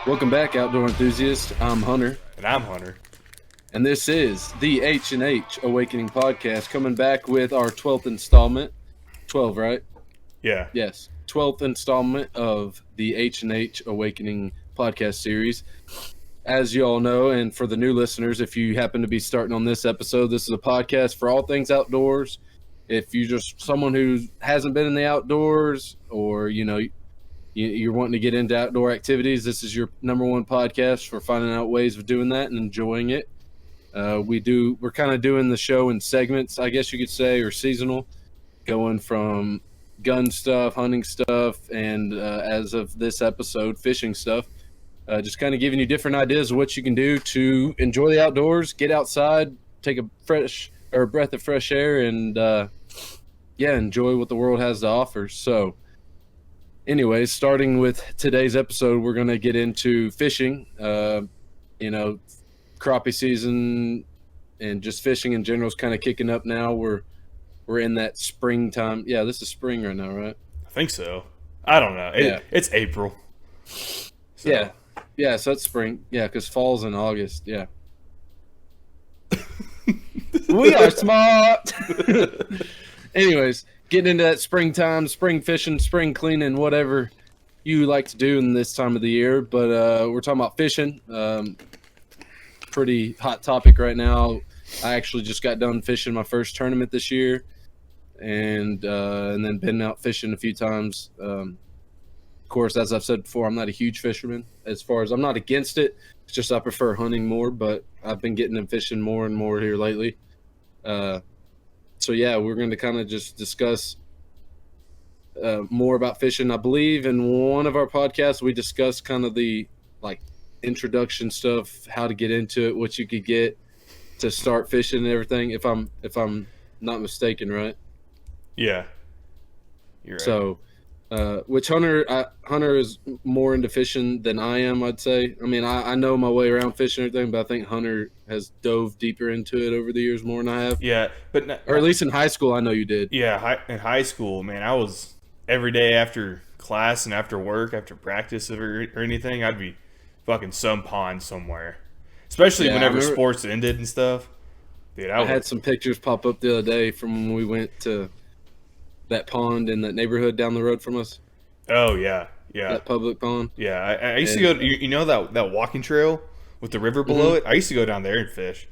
Welcome back, outdoor enthusiasts. I'm Hunter, And I'm Hunter. and this is the H&H Awakening Podcast, coming back with our 12th installment. 12, right? Yeah. Yes, 12th installment of the H&H Awakening Podcast series. As you all know, and for the new listeners, if you happen to be starting on this episode, this is a podcast for all things outdoors. If you're just someone who hasn't been in the outdoors, or you're wanting to get into outdoor activities, this is your number one podcast for finding out ways of doing that and enjoying it. We're kind of doing the show in segments, I guess you could say, or seasonal, going from gun stuff, hunting stuff, and as of this episode, fishing stuff. Just kind of giving you different ideas of what you can do to enjoy the outdoors, get outside, take a breath of fresh air, and enjoy what the world has to offer. So, anyways, starting with today's episode, we're going to get into fishing. Crappie season and just fishing in general is kind of kicking up now. We're in that springtime. Yeah, this is spring right now, right? I think so. I don't know. It's April. So. Yeah. Yeah, so it's spring. Yeah, because fall's in August. Yeah. We are smart. Anyways, getting into that springtime, spring fishing, spring cleaning, whatever you like to do in this time of the year. But we're talking about fishing. Pretty hot topic right now. I actually just got done fishing my first tournament this year, and then been out fishing a few times. Of course, as I've said before, I'm not a huge fisherman. As far as I'm not against it, it's just I prefer hunting more. But I've been getting in fishing more and more here lately. So yeah, we're going to kind of just discuss more about fishing. I believe in one of our podcasts we discussed kind of the introduction stuff, how to get into it, what you could get to start fishing and everything. If I'm not mistaken, right? Yeah, you're right. So. Which Hunter is more into fishing than I am, I'd say. I mean, I know my way around fishing and everything, but I think Hunter has dove deeper into it over the years more than I have. Yeah, or at least in high school, I know you did. Yeah, in high school, man, I was every day after class and after work, after practice or anything, I'd be fucking some pond somewhere. Especially whenever sports ended and stuff. Dude, I had some pictures pop up the other day from when we went to that pond in that neighborhood down the road from us. Oh yeah. That public pond. Yeah, I used to go. You know that walking trail with the river below it. I used to go down there and fish.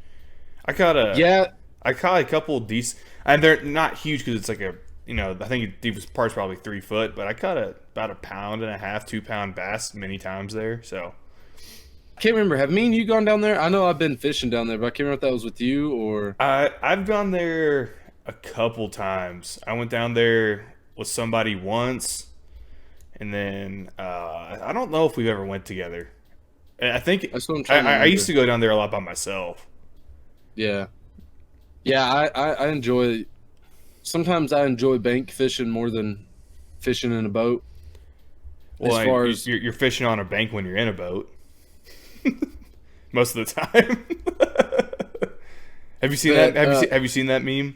I caught a couple decent, and they're not huge because it's like a I think the deepest part's probably 3 foot, but I caught about 1.5 pound, 2 pound bass many times there. So I can't remember. Have me and you gone down there? I know I've been fishing down there, but I can't remember if that was with you or. I've gone there a couple times. I went down there with somebody once, and then I don't know if we've ever went together. I think I used to go down there a lot by myself. Yeah, I enjoy. Sometimes I enjoy bank fishing more than fishing in a boat. Well, as far as you're fishing on a bank when you're in a boat, most of the time. Have you seen that? Have you seen that meme?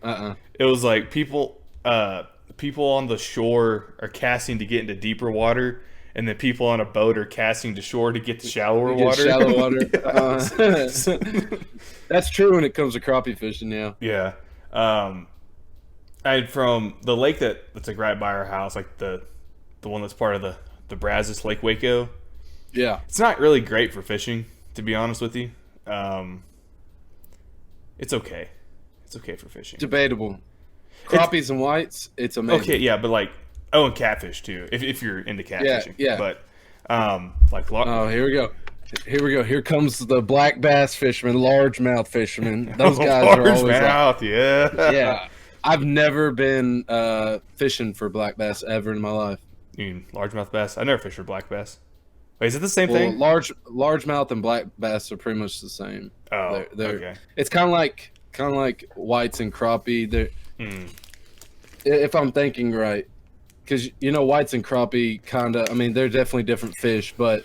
It was like people on the shore are casting to get into deeper water, and then people on a boat are casting to shore to get to shallower water. Shallow water. That's true when it comes to crappie fishing. Yeah. Yeah. And from the lake that's like right by our house, like the one that's part of the Brazos Lake Waco. Yeah. It's not really great for fishing, to be honest with you. It's okay. It's okay for fishing. Debatable. Crappies and whites, it's amazing. Okay, yeah, but and catfish too, if you're into catfishing. Yeah. But here we go. Here comes the black bass fisherman, largemouth fisherman. Those guys are always largemouth. Yeah. I've never been fishing for black bass ever in my life. You mean largemouth bass? I never fished for black bass. Wait, is it the same thing? Largemouth and black bass are pretty much the same. Oh, they're okay. It's kind of like whites and crappie. If I'm thinking right, because whites and crappie they're definitely different fish, but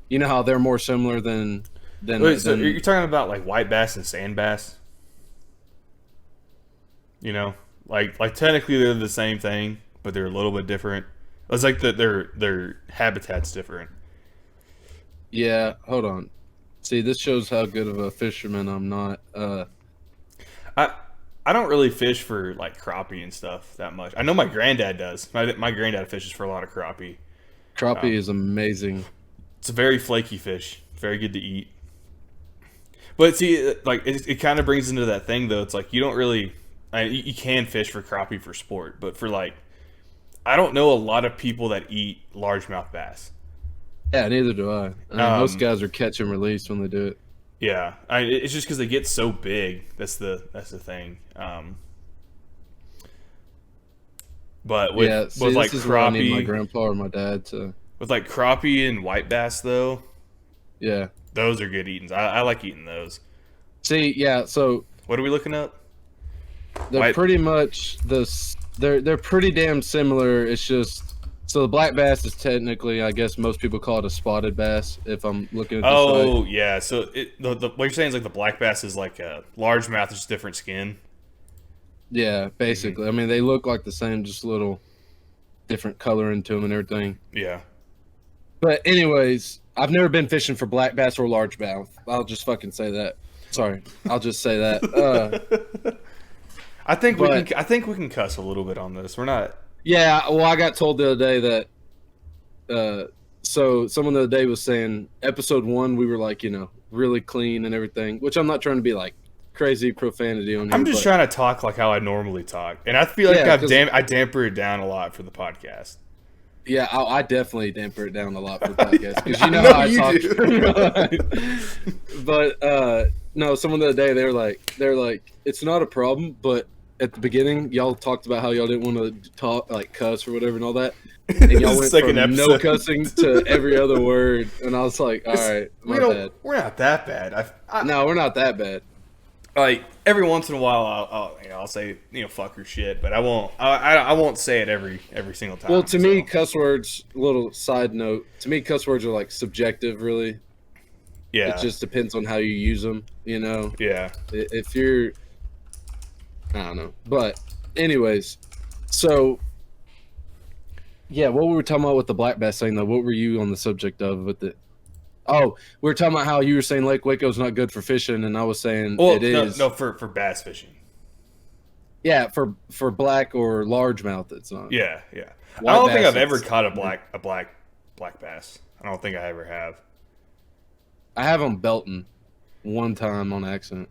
you know how they're more similar than. Wait, so you're talking about like white bass and sand bass? Like technically they're the same thing, but they're a little bit different. It's like their habitat's different. Yeah, hold on. See, this shows how good of a fisherman I'm not. I don't really fish for like crappie and stuff that much. I know my granddad does. My granddad fishes for a lot of crappie. Crappie is amazing. It's a very flaky fish. Very good to eat. But see, like it kind of brings into that thing though. It's like you don't really, you can fish for crappie for sport, but for like, I don't know a lot of people that eat largemouth bass. Yeah, neither do I. Most guys are catch and release when they do it. Yeah, it's just because they get so big. That's the thing. But with like this is crappie, I need my grandpa or my dad to. With like crappie and white bass though, yeah, those are good eatings. I like eating those. See, yeah. So what are we looking up? They're pretty much this. They're pretty damn similar. It's just. So the black bass is technically, I guess most people call it a spotted bass. If I'm looking at the site. Yeah. So what you're saying is like the black bass is like a largemouth, just different skin. Yeah, basically. Mm-hmm. I mean, they look like the same, just a little different color into them and everything. Yeah. But anyways, I've never been fishing for black bass or largemouth. I'll just fucking say that. Sorry, I'll just say that. I think we can cuss a little bit on this. We're not. Yeah, well, I got told the other day that, so someone the other day was saying episode 1, we were like, really clean and everything, which I'm not trying to be like crazy profanity on here. I'm just trying to talk like how I normally talk. And I feel like I damper it down a lot for the podcast. Yeah, I definitely damper it down a lot for the podcast because how I talk. But, no, someone the other day, they're like, it's not a problem, but at the beginning, y'all talked about how y'all didn't want to talk like cuss or whatever and all that, and y'all went from no cussing to every other word, and I was like, all right, my bad. We're not that bad. No, we're not that bad. Like every once in a while, I'll say fuck or shit, but I won't say it every single time. Well, to me, cuss words. Little side note: to me, cuss words are like subjective, really. Yeah, it just depends on how you use them. Yeah. If you're I don't know. But anyways, so yeah, what were we talking about with the black bass thing though? What were you on the subject of with it? Oh, we were talking about how you were saying Lake Waco's not good for fishing, and I was saying it is. No, for bass fishing. Yeah, for black or largemouth, it's not. Yeah. White I don't think I've ever caught a black bass. I don't think I ever have. I have on Belton one time on accident.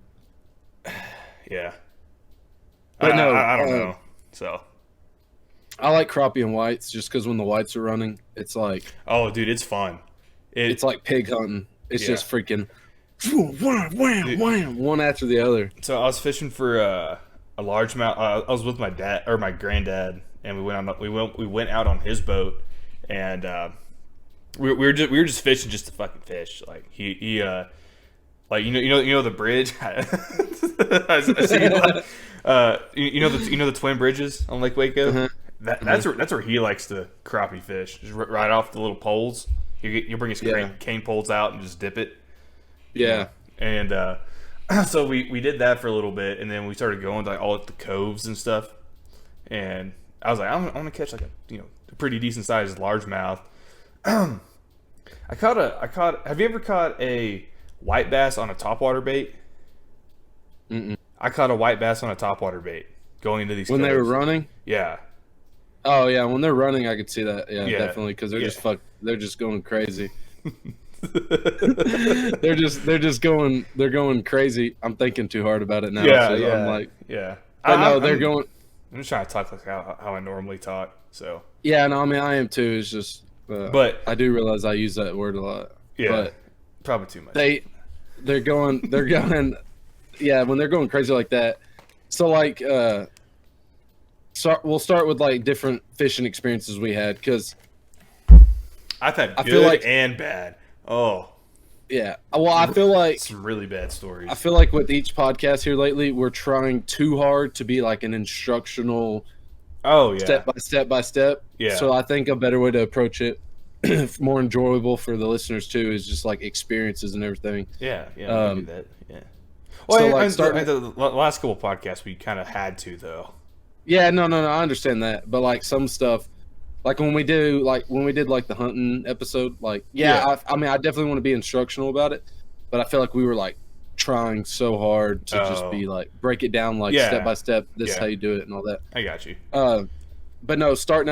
Yeah. But I don't know. So I like crappie and whites just because when the whites are running, it's like dude, it's fun. It's like pig hunting. It's just freaking wham, one after the other. So I was fishing for a largemouth. I was with my dad or my granddad, and we went out on his boat, and we were just fishing just to fucking fish. Like he like the bridge. I see the twin bridges on Lake Waco. Mm-hmm. That's where he likes to crappie fish. Just right off the little poles. You bring his cane poles out and just dip it. Yeah. And so we did that for a little bit, and then we started going to like all the coves and stuff. And I was like, I want to catch like a pretty decent sized largemouth. I caught. Have you ever caught a white bass on a topwater bait? Mm-mm. I caught a white bass on a topwater bait going into these. When coves. they were running. Yeah. Oh yeah, when they're running, I could see that. Yeah. Definitely, because they're just going crazy. they're going crazy. I'm thinking too hard about it now. I'm like, But no, they're going. I'm just trying to talk like how I normally talk. So. Yeah, no, I mean I am too. It's just, but I do realize I use that word a lot. Yeah, but probably too much. They're going. Yeah, when they're going crazy like that. So like, we'll start with like different fishing experiences we had because I've had good and bad. Oh. Yeah. Well, I feel like some really bad stories. I feel like with each podcast here lately, we're trying too hard to be like an instructional. Oh yeah. Step by step. Yeah. So I think a better way to approach it, more enjoyable for the listeners too, is just like experiences and everything. Yeah. We can do that. Yeah. Well, so like the last couple podcasts, we kind of had to though. Yeah. No. I understand that, but like some stuff, Like when we did like the hunting episode, like I mean I definitely want to be instructional about it, but I feel like we were like trying so hard to just be like break it down like step by step. This is how you do it and all that. I got you. But no, we'll start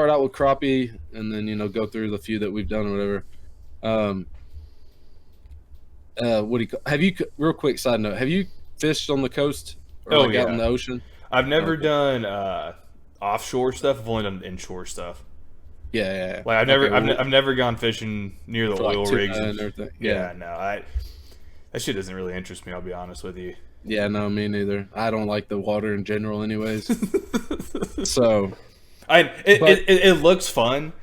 out with crappie and then go through the few that we've done or whatever. What do you have you real quick side note? Have you fished on the coast or out in the ocean? I've never done offshore stuff. I've only done inshore stuff. Yeah. Like I've never gone fishing near the oil rigs and everything. Yeah, no, that shit doesn't really interest me. I'll be honest with you. Yeah, no, me neither. I don't like the water in general, anyways. So, it looks fun,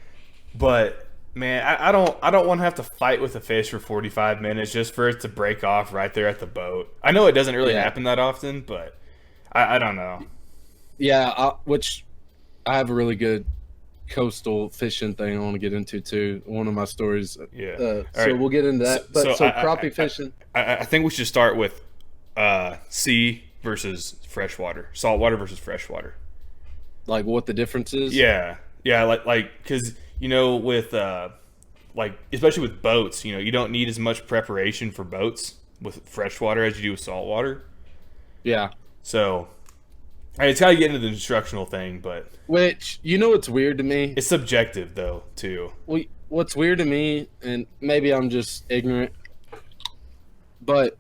but man, I don't want to have to fight with a fish for 45 minutes just for it to break off right there at the boat. I know it doesn't really happen that often, but I don't know. Yeah, which I have a really good coastal fishing thing I want to get into too. One of my stories. Yeah. So we'll get into that. So crappie fishing. I think we should start with sea versus freshwater, saltwater versus freshwater. Like what the difference is? Yeah, like because with like especially with boats, you don't need as much preparation for boats with freshwater as you do with saltwater. Yeah. So it's got to get into the instructional thing, but which what's weird to me? It's subjective though too. What's weird to me, and maybe I'm just ignorant, but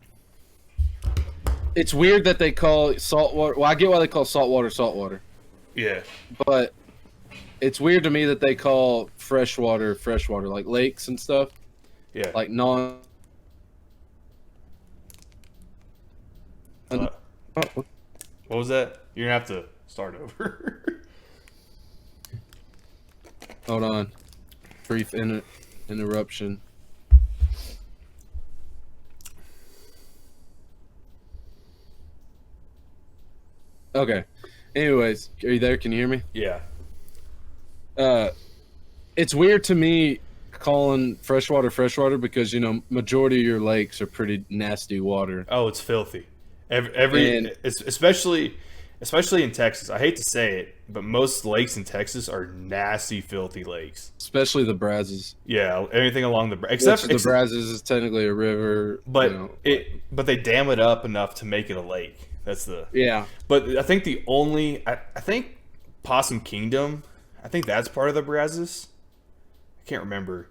it's weird that they call saltwater. Well, I get why they call saltwater. Yeah. But it's weird to me that they call freshwater, like lakes and stuff. Yeah. Like non. What was that? You're gonna have to start over. Hold on. Brief interruption. Okay. Anyways, are you there? Can you hear me? Yeah. It's weird to me calling freshwater because majority of your lakes are pretty nasty water. Oh, it's filthy. Especially in Texas. I hate to say it, but most lakes in Texas are nasty, filthy lakes. Especially the Brazos. Yeah, anything along the except the Brazos is technically a river, but but they dam it up enough to make it a lake. That's the But I think I think Possum Kingdom, I think that's part of the Brazos. I can't remember.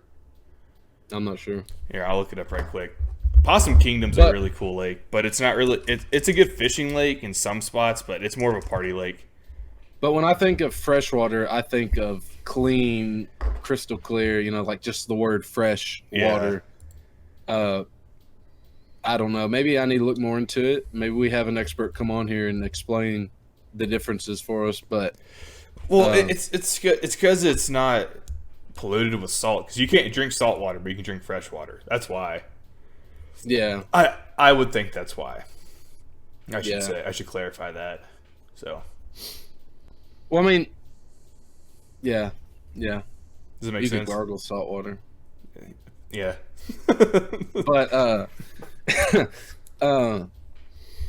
I'm not sure. Here, I'll look it up right quick. Possum Kingdom's a really cool lake, but it's not really. It's a good fishing lake in some spots, but it's more of a party lake. But when I think of freshwater, I think of clean, crystal clear. Like just the word fresh water. I don't know. Maybe I need to look more into it. Maybe we have an expert come on here and explain the differences for us. But it's because it's not polluted with salt. Because you can't drink salt water, but you can drink fresh water. That's why. Yeah, I would think that's why. I should clarify that. So, well, I mean, yeah. Does it make sense? You can gargle salt water. Yeah, but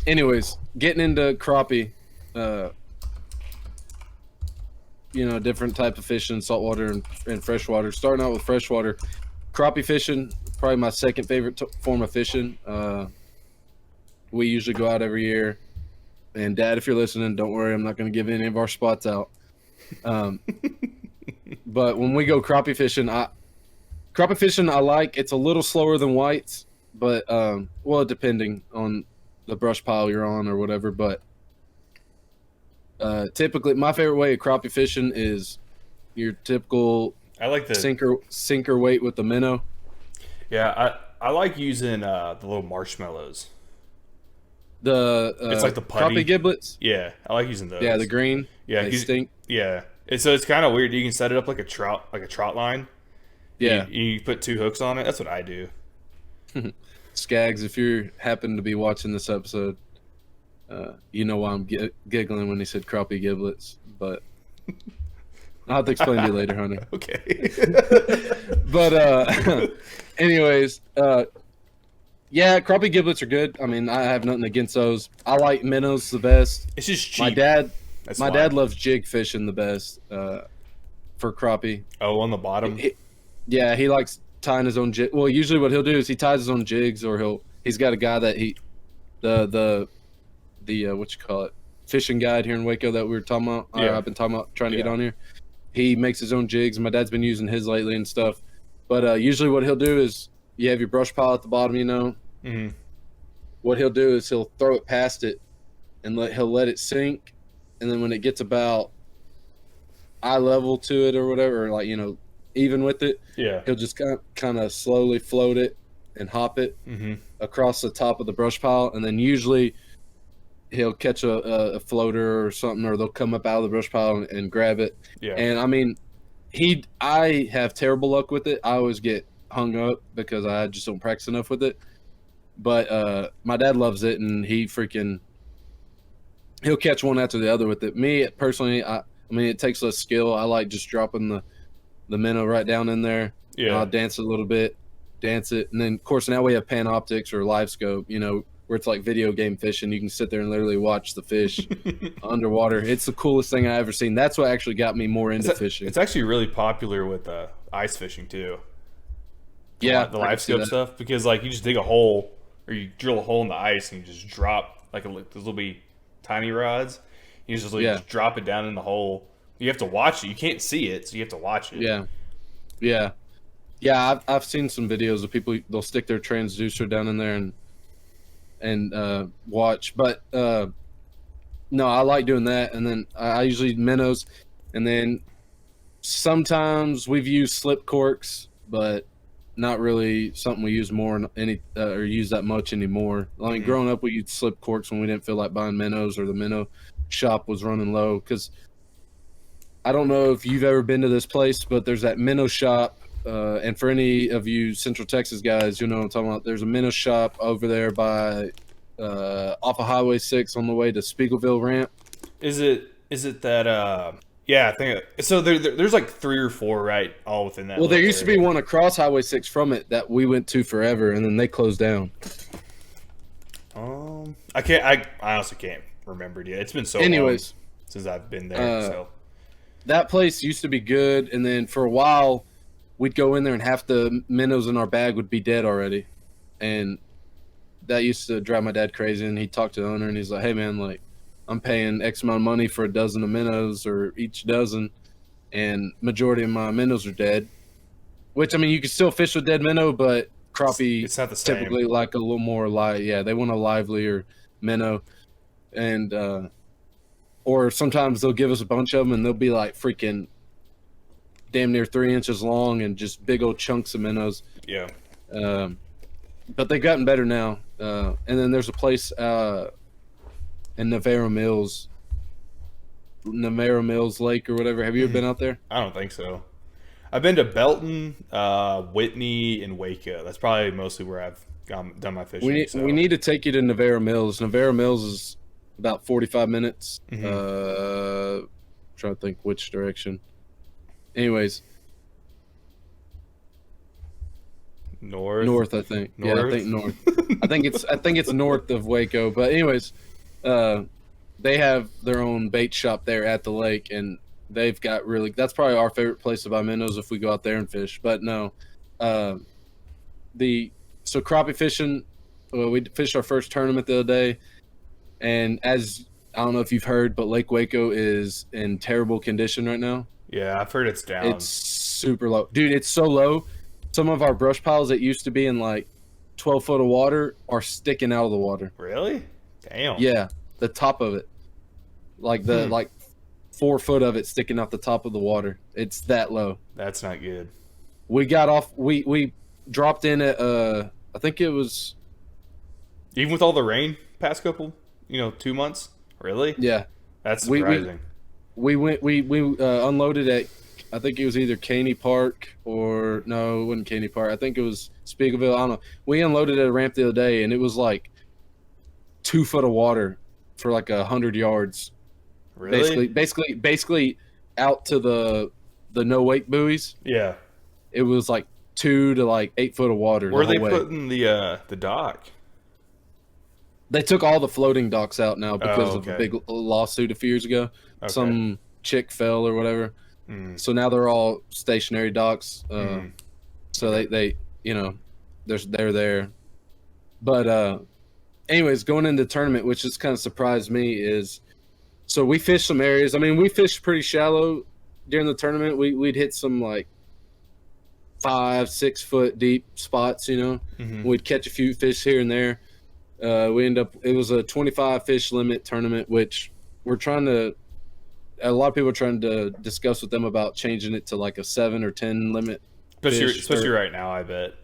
anyways, getting into crappie, different type of fishing, saltwater and freshwater. Starting out with freshwater, crappie fishing. Probably my second favorite form of fishing. We usually go out every year. And Dad, if you're listening, don't worry. I'm not going to give any of our spots out. But when we go crappie fishing, I like. It's a little slower than whites, but depending on the brush pile you're on or whatever. But typically, my favorite way of crappie fishing is your typical. I like the sinker weight with the minnow. Yeah, I like using the little marshmallows. It's like the putty. Crappie giblets. Yeah, I like using those. Yeah, the green. Yeah, they stink. Yeah, so it's kind of weird. You can set it up like a trout line. Yeah, you put 2 hooks on it. That's what I do. Skags, if you happen to be watching this episode, you know why I'm giggling when he said crappie giblets, but I'll have to explain to you later, honey. Okay. But anyways, yeah, crappie giblets are good. I mean, I have nothing against those. I like minnows the best. It's just cheap. My dad loves jig fishing the best. for crappie. Oh, on the bottom. Yeah, he likes tying his own jig. Well, usually what he'll do is he ties his own jigs, or he's got a guy that the what you call it, fishing guide here in Waco that we were talking about. Yeah. I've been talking about trying to get on here. He makes his own jigs. My dad's been using his lately and stuff. But usually what he'll do is you have your brush pile at the bottom, you know. Mm-hmm. What he'll do is he'll throw it past it and he'll let it sink, and then when it gets about eye level to it or whatever, or like, you know, even with it, he'll just kind of slowly float it and hop it across the top of the brush pile, and then usually he'll catch a floater or something, or they'll come up out of the brush pile and grab it. Yeah. And I mean, I have terrible luck with it. I always get hung up because I just don't practice enough with it. But my dad loves it, and he'll catch one after the other with it. Me personally, I mean, it takes less skill. I like just dropping the minnow right down in there. Yeah. I'll dance it a little bit, dance it, and then of course now we have Panoptix or Live Scope, you know, where it's like video game fishing. You can sit there and literally watch the fish underwater. It's the coolest thing I ever seen. That's what actually got me more into fishing. It's actually really popular with ice fishing too. Yeah, the Live Scope stuff, because like you just dig a hole or you drill a hole in the ice and you just drop like those little tiny rods. You just drop it down in the hole. You have to watch it. You can't see it, so you have to watch it. Yeah. I've seen some videos of people. They'll stick their transducer down in there and watch. But no, I like doing that. And then I usually minnows, and then sometimes we've used slip corks, but not really something we use more or use that much anymore. I mean, growing up, we used slip corks when we didn't feel like buying minnows or the minnow shop was running low. Because I don't know if you've ever been to this place, but there's that minnow shop. And for any of you Central Texas guys, you know what I'm talking about. There's a minnow shop over there by off of Highway 6 on the way to Spiegelville Ramp. Is it that yeah, I think so. There's like 3 or 4 right all within that. Well, there used to be one across Highway 6 from it that we went to forever, and then they closed down. I honestly can't remember it yet. It's been so long since I've been there. So that place used to be good, and then for a while we'd go in there and half the minnows in our bag would be dead already, and that used to drive my dad crazy. And he'd talk to the owner, and he's like, "Hey man, like, I'm paying X amount of money for a dozen of minnows or each dozen, and majority of my minnows are dead." Which, I mean, you can still fish with dead minnow, but crappie it's not the same. Typically like a little more live. Yeah, they want a livelier minnow, and or sometimes they'll give us a bunch of them, and they'll be like freaking damn near 3 inches long and just big old chunks of minnows. Yeah. But they've gotten better now. And then there's a place in Navarro Mills Lake or whatever. Have you ever been out there? I don't think so. I've been to Belton, Whitney, and Waco. That's probably mostly where I've done my fishing. We need to take you to Navarro Mills. Navarro Mills is about 45 minutes. Trying to think which direction. Anyways. North, I think. North? Yeah, I think north. I think it's north of Waco. But anyways, they have their own bait shop there at the lake, and they've got that's probably our favorite place to buy minnows if we go out there and fish. But no, so crappie fishing, we fished our first tournament the other day, and as I don't know if you've heard, but Lake Waco is in terrible condition right now. Yeah, I've heard it's down. It's super low. Dude, it's so low. Some of our brush piles that used to be in like 12 foot of water are sticking out of the water. Really? Damn. Yeah, the top of it. Like like 4 foot of it sticking out the top of the water. It's that low. That's not good. We got off we dropped in at I think it was even with all the rain past couple, 2 months? Really? Yeah. That's surprising. We unloaded at, I think it was either Caney Park or no, it wasn't Caney Park. I think it was Spiegelville. I don't know. We unloaded at a ramp the other day, and it was like 2 foot of water for like 100 yards. Really? Basically out to the no wake buoys. Yeah. It was like 2 to like 8 foot of water. Where are they putting the dock? They took all the floating docks out now because of a big lawsuit a few years ago. Okay. Some chick fell or whatever. So now they're all stationary docks. So they they're there. But anyways, going into the tournament, which just kind of surprised me, is so we fished some areas. I mean, we fished pretty shallow during the tournament. We'd hit some like 5-6 foot deep spots. We'd catch a few fish here and there. It was a 25 fish limit tournament, which a lot of people are trying to discuss with them about changing it to like a 7 or 10 limit. Especially right now, I bet.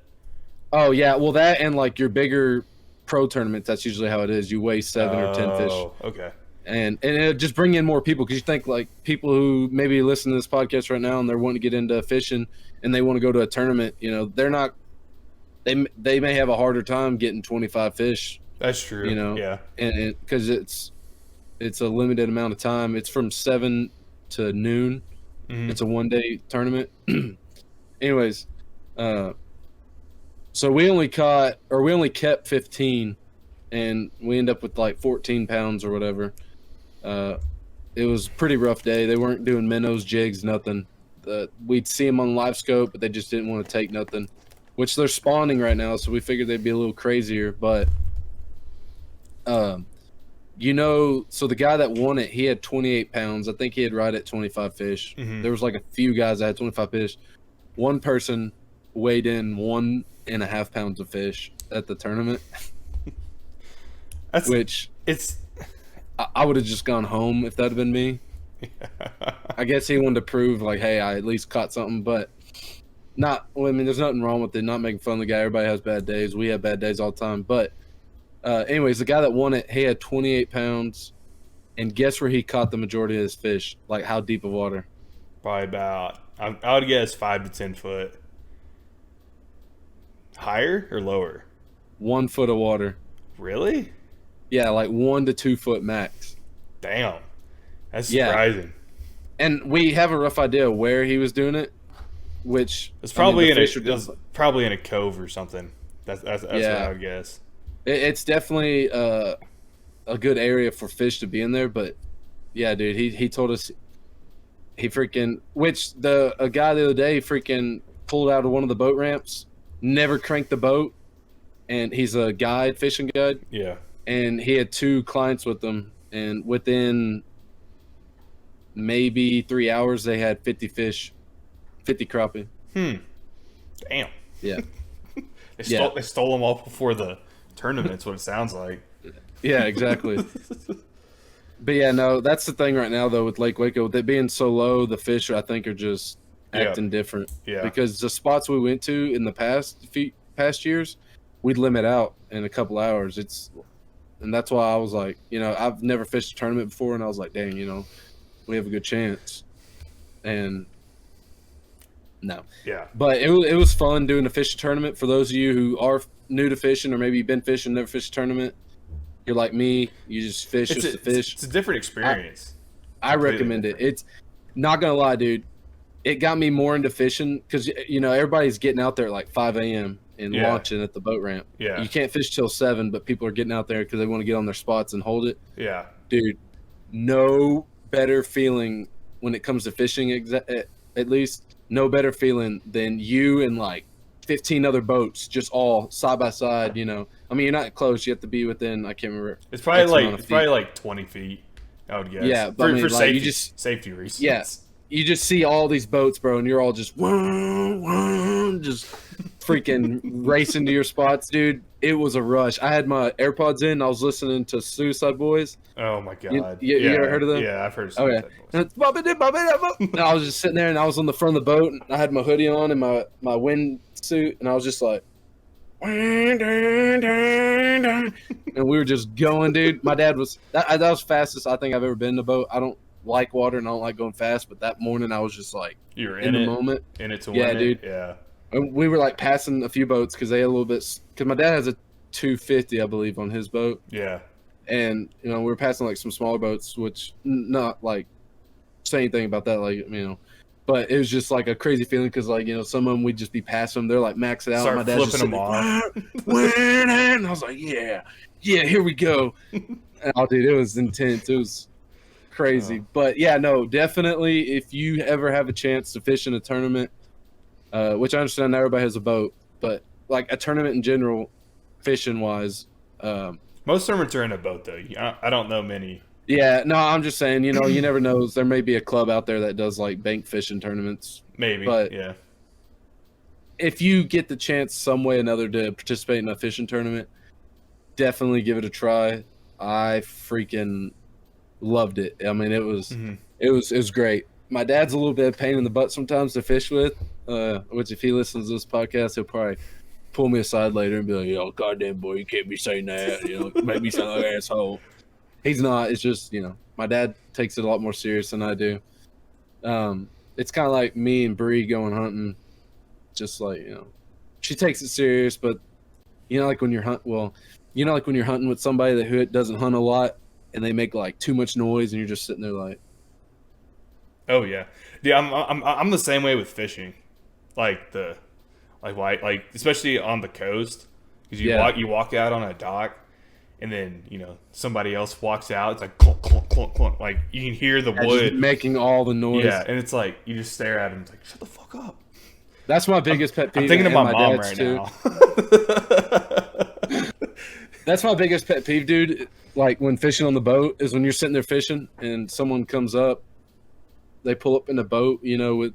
Oh yeah, well that and like your bigger pro tournaments, that's usually how it is. You weigh 7 or 10 fish. Oh, okay. And it'll just bring in more people, because you think like people who maybe listen to this podcast right now and they're wanting to get into fishing and they want to go to a tournament, they're not. They may have a harder time getting 25 fish. That's true. Yeah. And because it's a limited amount of time. It's from 7 to noon. It's a 1-day tournament. Anyways, so we only kept 15, and we end up with like 14 pounds or whatever. It was a pretty rough day. They weren't doing minnows, jigs, nothing. We'd see them on live scope, but they just didn't want to take nothing, which they're spawning right now. So we figured they'd be a little crazier, but so the guy that won it, he had 28 pounds. I think he had right at 25 fish. There was like a few guys that had 25 fish. One person weighed in 1.5 pounds of fish at the tournament. I would have just gone home if that had been me. I guess he wanted to prove like, hey, I at least caught something, but there's nothing wrong with it. Not making fun of the guy. Everybody has bad days. We have bad days all the time. But anyways, the guy that won it, he had 28 pounds, and guess where he caught the majority of his fish? Like how deep of water? Probably about, I would guess 5 to 10 foot. Higher or lower? 1 foot of water. Really? Yeah, like 1 to 2 foot max. Damn, that's surprising. Yeah. And we have a rough idea of where he was doing it, which it's probably probably in a cove or something. That's what I would guess. It's definitely a good area for fish to be in there, but yeah, dude, he told us a guy the other day freaking pulled out of one of the boat ramps, never cranked the boat, and he's a fishing guide. Yeah. And he had 2 clients with him, and within maybe 3 hours they had 50 fish, 50 crappie. Damn. Yeah. They stole them all before the tournament. That's what it sounds like. Yeah, exactly. But yeah, no, that's the thing right now though with Lake Waco. With it being so low, the fish I think are just acting different. Yeah. Because the spots we went to in the past years, we'd limit out in a couple hours. And that's why I was like, I've never fished a tournament before, and I was like, dang, we have a good chance. And no. Yeah. But it was fun doing a fishing tournament. For those of you who are new to fishing, or maybe you've been fishing, never fished a tournament, you're like me, you just fish to fish. It's a different experience. I recommend it. It's not going to lie, dude. It got me more into fishing because, everybody's getting out there at like 5 a.m. and launching at the boat ramp. Yeah. You can't fish till 7, but people are getting out there because they want to get on their spots and hold it. Yeah. Dude, no better feeling when it comes to fishing, at least, no better feeling than you and like 15 other boats just all side by side. I mean, you're not close. You have to be within, I can't remember. It's probably like 20 feet, I would guess. Yeah, but for safety reasons. Yeah. You just see all these boats, bro, and you're all just just freaking racing to your spots, dude. It was a rush. I had my AirPods in. I was listening to Suicide Boys. Oh my god! You ever heard of them? Yeah, I've heard of Suicide Boys. And I was just sitting there, and I was on the front of the boat, and I had my hoodie on and my windsuit, and I was just like, and we were just going, dude. My dad was that was fastest I think I've ever been in a boat. I don't like water and I don't like going fast, but that morning I was just like in the moment. In it to win it. Dude. Yeah. And we were like passing a few boats because they had a little bit. Because my dad has a 250, I believe, on his boat. Yeah. And we were passing like some smaller boats, which not like say anything about that, like but it was just like a crazy feeling because like some of them we'd just be passing them. They're like maxing out. Start my dad's flipping them off. And I was like, yeah, here we go. And, oh, dude, it was intense. It was crazy. Oh. But yeah, no, definitely if you ever have a chance to fish in a tournament, which I understand everybody has a boat, but like a tournament in general, fishing wise. Most tournaments are in a boat though. I don't know many. Yeah, no, I'm just saying, you know, you never know. There may be a club out there that does like bank fishing tournaments. Maybe, but yeah. If you get the chance some way or another to participate in a fishing tournament, definitely give it a try. I freaking loved it. I mean, it was great. My dad's a little bit of pain in the butt sometimes to fish with, which if he listens to this podcast, he'll probably pull me aside later and be like, "Yo, goddamn boy, you can't be saying that. You know, make me sound like an asshole." He's not. It's just, you know, my dad takes it a lot more serious than I do. It's kind of like me and Bree going hunting. Just like, you know, she takes it serious, but you know, like when you're like when you're hunting with somebody that doesn't hunt a lot and they make like too much noise and you're just sitting there like, oh yeah, I'm the same way with fishing, like especially on the coast, because you walk out on a dock. And then, you know, somebody else walks out. It's like clunk, clunk, clunk, clunk. Like you can hear the wood making all the noise. Yeah, and it's like you just stare at him. It's like, shut the fuck up. That's my biggest pet peeve. I'm thinking about my mom right now. That's my biggest pet peeve, dude. Like when fishing on the boat is when you're sitting there fishing and someone comes up, they pull up in the boat, you know,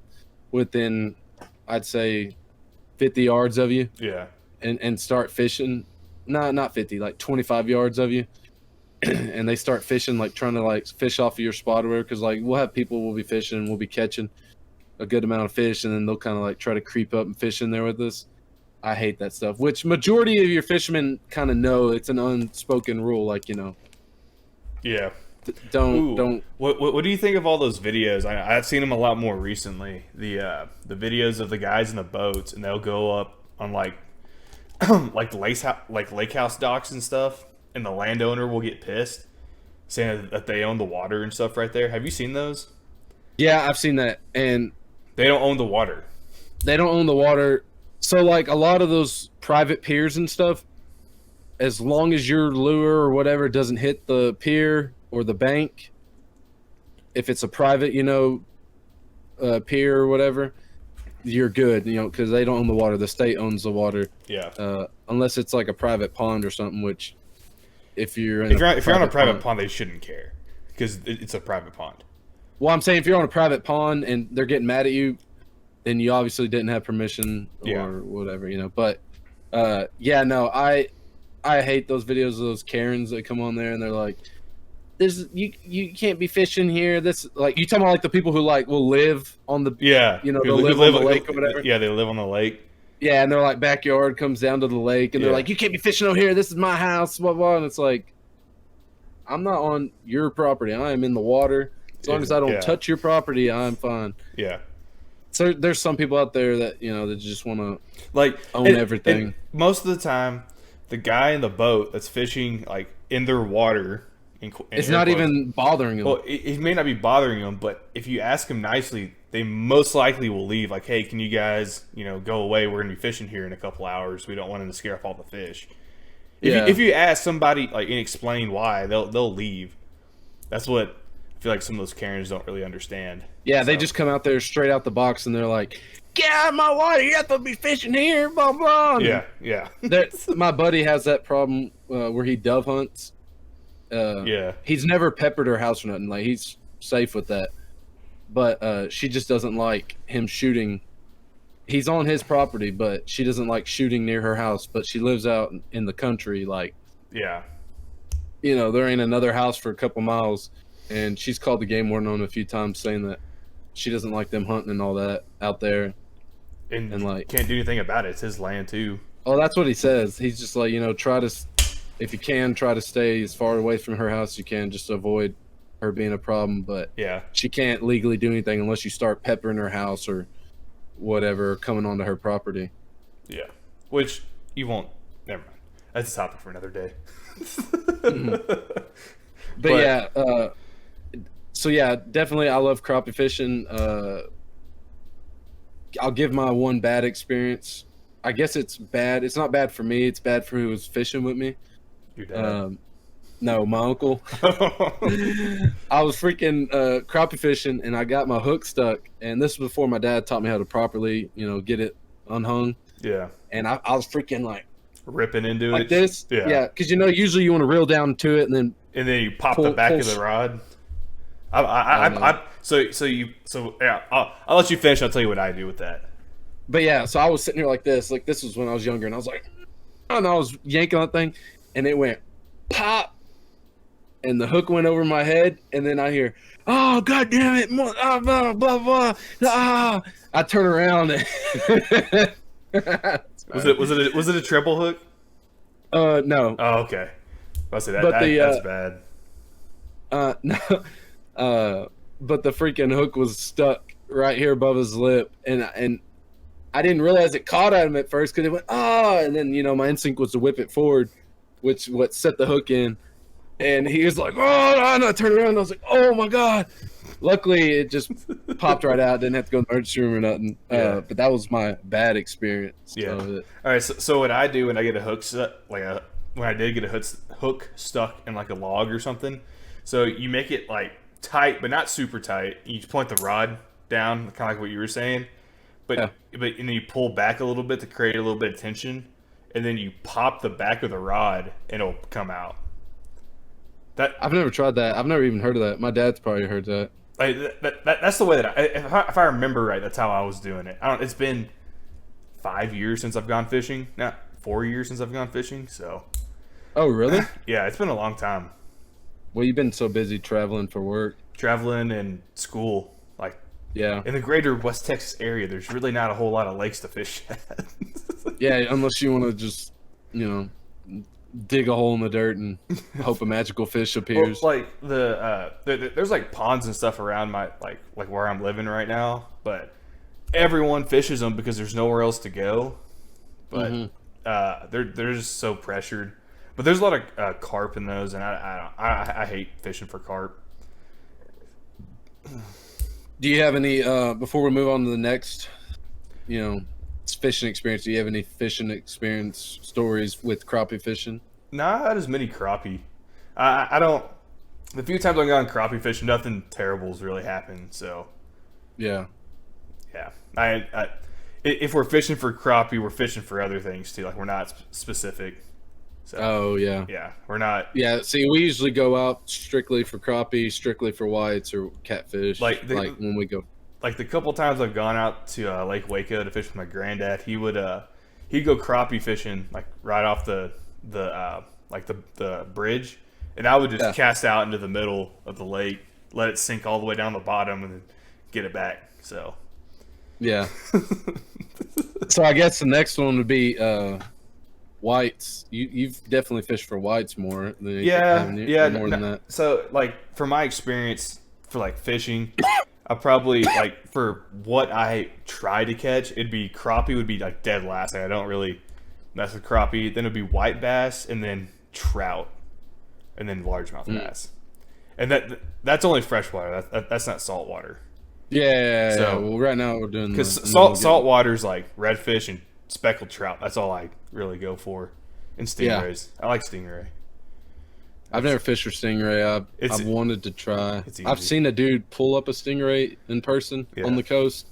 within I'd say 50 yards of you. Yeah. And start fishing. Not 50, like 25 yards of you. And they start fishing, like trying to like fish off of your spot or whatever. Because like we'll be fishing, we'll be catching a good amount of fish, and then they'll kind of like try to creep up and fish in there with us. I hate that stuff. Which majority of your fishermen kind of know. It's an unspoken rule, like, you know. Yeah. Don't. What do you think of all those videos? I've seen them a lot more recently. The videos of the guys in the boats, and they'll go up on like like lake house docks and stuff, and the landowner will get pissed, saying that they own the water and stuff right there. Have you seen those? Yeah, I've seen that, and they don't own the water. They don't own the water. So like a lot of those private piers and stuff, as long as your lure or whatever doesn't hit the pier or the bank, if it's a private, you know, pier or whatever, you're good, you know, because they don't own the water. The state owns the water. Yeah. Unless it's like a private pond or something, which if you're on a private pond, they shouldn't care because it's a private pond. Well, I'm saying if you're on a private pond and they're getting mad at you, then you obviously didn't have permission or whatever, you know. But yeah, no, I hate those videos of those Karens that come on there and they're like, you can't be fishing here. This, like, you talking about like the people who like will live on the you know, they'll live on the lake or whatever. Yeah, they live on the lake. Yeah, and their like backyard comes down to the lake, and they're like, you can't be fishing over here. This is my house, blah blah. And it's like, I'm not on your property. I am in the water. As long as I don't touch your property, I'm fine. Yeah. So there's some people out there that, you know, that just want to like own everything. And most of the time, the guy in the boat that's fishing like in their water. It's not even bothering him. Well, it may not be bothering him, but if you ask him nicely, they most likely will leave. Like, hey, can you guys, you know, go away? We're gonna be fishing here in a couple hours. We don't want him to scare off all the fish. If you ask somebody like and explain why, they'll leave. That's what I feel like some of those Karens don't really understand. Yeah, they just come out there straight out the box and they're like, "Get out of my water! You have to be fishing here!" Blah blah. Yeah. My buddy has that problem where he dove hunts. He's never peppered her house or nothing. Like, he's safe with that. But she just doesn't like him shooting. He's on his property, but she doesn't like shooting near her house. But she lives out in the country, like, you know, there ain't another house for a couple miles. And she's called the game warden on a few times, saying that she doesn't like them hunting and all that out there. And like, can't do anything about it. It's his land too. Oh, that's what he says. He's just like, you know, if you can, try to stay as far away from her house as you can, just to avoid her being a problem. But she can't legally do anything unless you start peppering her house or whatever, coming onto her property. Yeah, which you won't. Never mind. That's a topic for another day. But yeah, so yeah, definitely, I love crappie fishing. I'll give my one bad experience. I guess it's bad. It's not bad for me. It's bad for who was fishing with me. Your dad. No, my uncle. I was freaking crappie fishing, and I got my hook stuck. And this was before my dad taught me how to properly, get it unhung. Yeah. And I was freaking like ripping into like it. This. Yeah. Because usually you want to reel down to it, and then you pop the back of the rod. Yeah. I'll let you finish. I'll tell you what I do with that. But yeah, so I was sitting here like this was when I was younger, and I was like, and I was yanking that thing, and it went pop. And the hook went over my head, and then I hear, "Oh, God damn it!" Blah blah blah. Ah! I turn around. Was it a triple hook? No. Oh, okay. I say that's bad. No. But the freaking hook was stuck right here above his lip, and I didn't realize it caught at him at first because it went and then my instinct was to whip it forward, which what set the hook in. And he was like, "Oh!" And I turned around and I was like, "Oh my God!" Luckily, it just popped right out. Didn't have to go to the emergency room or nothing. Yeah. But that was my bad experience. Yeah. All right. So what I do when I get a hook stuck, when I did get a hook stuck in like a log or something, so you make it like tight, but not super tight. You point the rod down, kind of like what you were saying, but and then you pull back a little bit to create a little bit of tension, and then you pop the back of the rod, and it'll come out. I've never tried that. I've never even heard of that. My dad's probably heard that. That's the way that if I remember right, that's how I was doing it. It's been 5 years since I've gone fishing. Not 4 years since I've gone fishing. So. Oh really? Yeah, it's been a long time. Well, you've been so busy traveling for work, traveling and school. Yeah. In the greater West Texas area, there's really not a whole lot of lakes to fish at. Yeah, unless you want to just, dig a hole in the dirt and hope a magical fish appears. Well, there's like ponds and stuff around my like where I'm living right now, but everyone fishes them because there's nowhere else to go. But they're just so pressured. But there's a lot of carp in those, and I hate fishing for carp. Do you have any before we move on to the next, fishing experience? Do you have any fishing experience stories with crappie fishing? Not as many crappie. I don't. The few times I've gone crappie fishing, nothing terrible's really happened. So, yeah. If we're fishing for crappie, we're fishing for other things too. Like we're not specific. So, oh yeah. Yeah, we're not. Yeah. See, we usually go out strictly for crappie, strictly for whites or catfish. Like when we go. Like the couple times I've gone out to Lake Waco to fish with my granddad, he'd go crappie fishing like right off the bridge, and I would just cast out into the middle of the lake, let it sink all the way down the bottom, and then get it back. So, yeah. So I guess the next one would be whites. You've definitely fished for whites more than more than that. So like from my experience for like fishing. I probably like for what I try to catch, it'd be crappie would be like dead last. Like I don't really mess with crappie. Then it'd be white bass, and then trout, and then largemouth bass. And that's only freshwater. That's not saltwater. Yeah. So well, right now we're doing because saltwater's like redfish and speckled trout. That's all I really go for, and stingrays. Yeah. I like stingray. I've never fished for stingray. I've wanted to try. I've seen a dude pull up a stingray in person on the coast.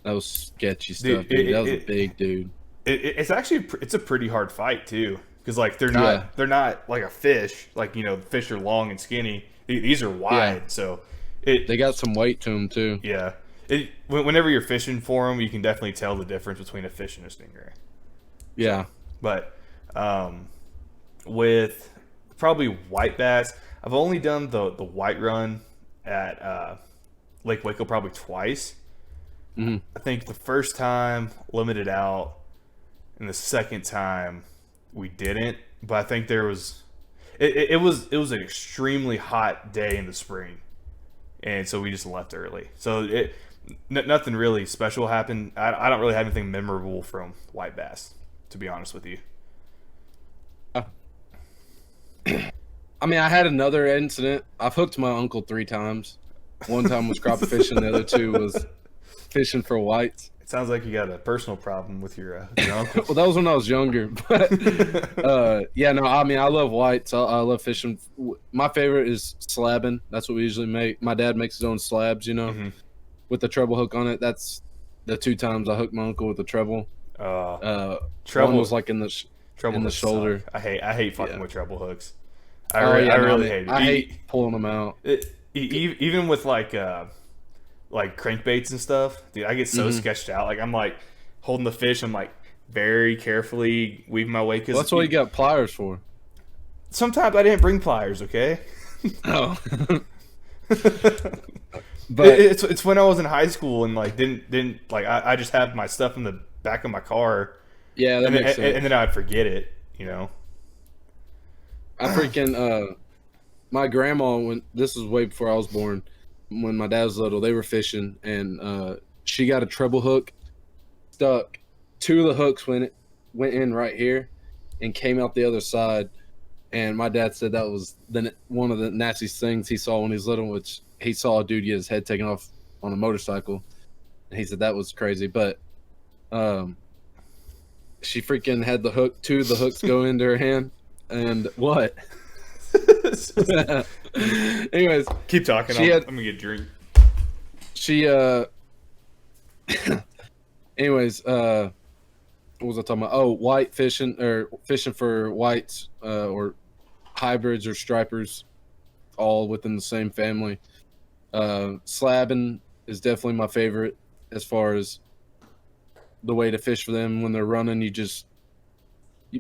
That was sketchy stuff. Dude. That was a big dude. It's a pretty hard fight too, because like they're not like a fish. Like fish are long and skinny. These are wide, so they got some weight to them too. Yeah. Whenever you're fishing for them, you can definitely tell the difference between a fish and a stingray. Yeah. But with probably white bass, I've only done the white run at Lake Waco probably twice. Mm-hmm. I think the first time limited out, and the second time we didn't. But I think there was it was an extremely hot day in the spring, and so we just left early. So nothing really special happened. I don't really have anything memorable from white bass, to be honest with you. I mean, I had another incident. I've hooked my uncle 3 times. One time was crappie fishing. The other 2 was fishing for whites. Sounds like you got a personal problem with your uncle. Well, that was when I was younger. But yeah, no, I mean, I love whites. I love fishing. My favorite is slabbing. That's what we usually make. My dad makes his own slabs, with the treble hook on it. That's the 2 times I hooked my uncle with the treble. Treble one was like in the shoulder. Suck. I hate fucking with treble hooks. I really hate it. I hate pulling them out. Even with like crankbaits and stuff, dude, I get so sketched out. Like I'm like holding the fish. I'm like very carefully weaving my way. That's what you got pliers for. Sometimes I didn't bring pliers. Okay. Oh. But it's when I was in high school and like didn't like I just had my stuff in the back of my car. Yeah, that makes sense. And then I'd forget it, I freaking my grandma, when this was way before I was born, when my dad was little, they were fishing and she got a treble hook stuck. 2 of the hooks went in right here and came out the other side. And my dad said that was one of the nastiest things he saw when he was little, which he saw a dude get his head taken off on a motorcycle. And he said that was crazy. But she freaking had 2 of the hooks go into her hand. And what? Anyways. Keep talking. I'm going to get a drink. Anyways, what was I talking about? Oh, white fishing, or fishing for whites or hybrids or stripers, all within the same family. Slabbing is definitely my favorite as far as the way to fish for them. When they're running,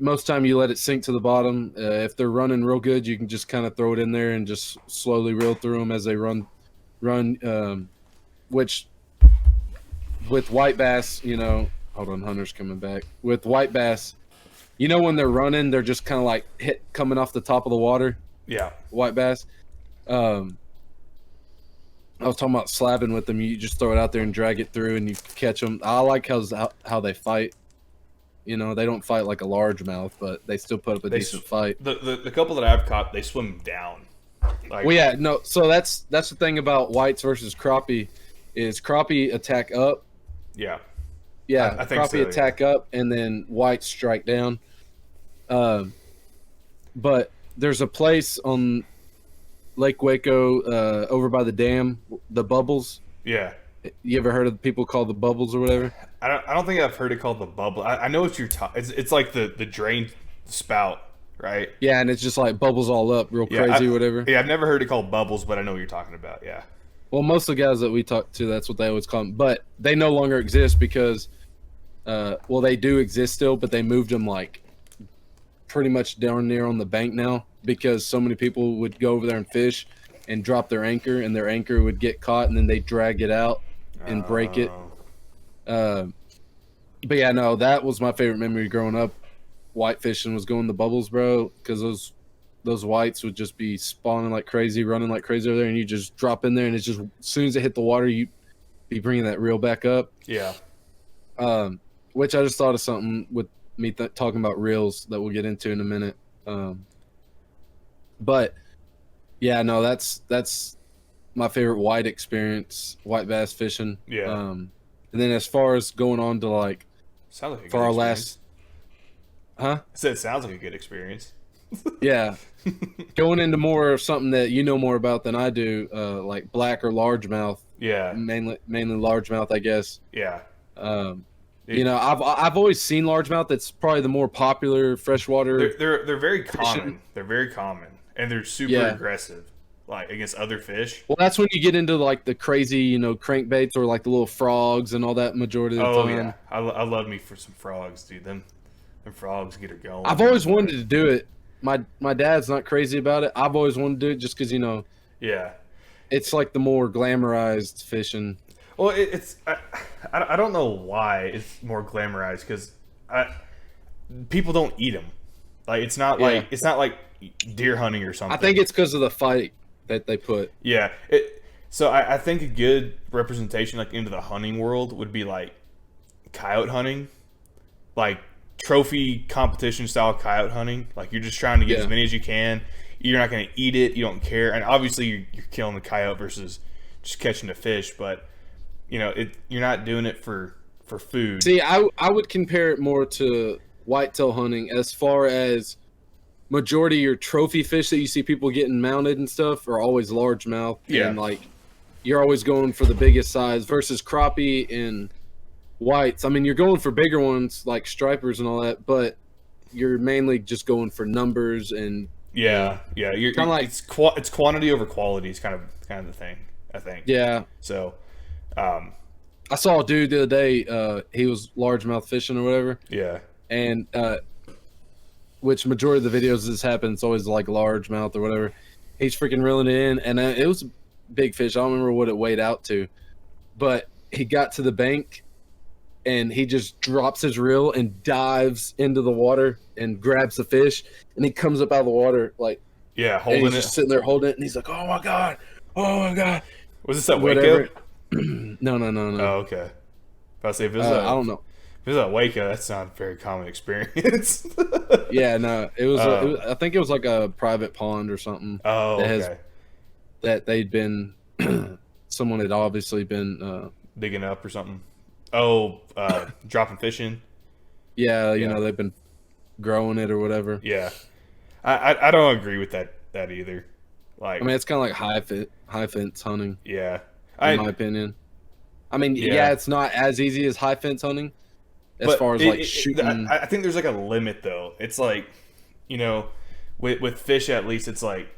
most time you let it sink to the bottom. If they're running real good, you can just kind of throw it in there and just slowly reel through them as they run. Which with white bass, hold on, Hunter's coming back. With white bass, when they're running, they're just kind of like coming off the top of the water. Yeah. White bass. I was talking about slabbing with them. You just throw it out there and drag it through and you catch them. I like how they fight. They don't fight like a largemouth, but they still put up a decent fight. The couple that I've caught, they swim down. Well, yeah, no. So that's the thing about whites versus crappie, is crappie attack up. Yeah. Yeah, I think crappie attack up, and then whites strike down. But there's a place on Lake Waco over by the dam, the Bubbles. Yeah. You ever heard of people called the Bubbles or whatever? I don't think I've heard it called the bubble. I know what you're talking. It's like the drain spout, right? Yeah, and it's just like bubbles all up, real crazy, whatever. Yeah, I've never heard it called bubbles, but I know what you're talking about. Yeah. Well, most of the guys that we talk to, that's what they always call them. But they no longer exist because, they do exist still, but they moved them like pretty much down near on the bank now because so many people would go over there and fish and drop their anchor, and their anchor would get caught, and then they drag it out and break it. But yeah, no, that was my favorite memory growing up. White fishing was going to Bubbles, bro, because those whites would just be spawning like crazy, running like crazy over there, and you just drop in there, and it's just as soon as it hit the water, you be bringing that reel back up. Yeah. Which I just thought of something with me talking about reels that we'll get into in a minute. But yeah, no, that's my favorite white experience, white bass fishing. Yeah. And then as far as going on to like, sounds like for our last, I said it sounds like a good experience. Yeah. Going into more of something that you know more about than I do, like black or largemouth. Yeah. Mainly largemouth, I guess. Yeah. I've always seen largemouth. That's probably the more popular freshwater. They're very fishing. common. They're very common, and they're super aggressive, like against other fish. Well, that's when you get into like the crazy, crankbaits or like the little frogs and all that. Majority of the time. Yeah, I love me for some frogs, dude. Them frogs get her going. I've always wanted to do it. My dad's not crazy about it. I've always wanted to do it just because Yeah. It's like the more glamorized fishing. Well, I don't know why it's more glamorized, because people don't eat them. Like it's not like deer hunting or something. I think it's because of the fight that they put. Yeah. So I think a good representation like into the hunting world would be like coyote hunting, like trophy competition style coyote hunting. Like you're just trying to get as many as you can. You're not going to eat it. You don't care. And obviously you're killing the coyote versus just catching the fish, but you're not doing it for for food. See, I would compare it more to whitetail hunting as far as majority of your trophy fish that you see people getting mounted and stuff are always largemouth. Yeah. And like you're always going for the biggest size versus crappie and whites. I mean, you're going for bigger ones like stripers and all that, but you're mainly just going for numbers and yeah. You're kind of like it's quantity over quality is kind of the thing, I think. Yeah. So, I saw a dude the other day. He was largemouth fishing or whatever. Yeah. And which majority of the videos this happens, it's always like largemouth or whatever. He's freaking reeling it in, and it was a big fish. I don't remember what it weighed out to, but he got to the bank, and he just drops his reel and dives into the water and grabs the fish, and he comes up out of the water like holding it, just sitting there holding it, and he's like, "Oh my god, oh my god!" Was this at Waco? No. Oh, okay. I'll say if it was I don't know. If it was at Waco, that's not a very common experience. Yeah, no, it was, I think it was like a private pond or something. Oh, okay. That they'd been, someone had obviously been digging up or something. Oh, dropping fish in. Yeah, you know, they've been growing it or whatever. Yeah, I don't agree with that either. Like, I mean, it's kind of like high fence hunting. Yeah, in my opinion. I mean, yeah, it's not as easy as high fence hunting. As far as like shooting, I think there's like a limit though. It's like, you know, with fish at least, it's like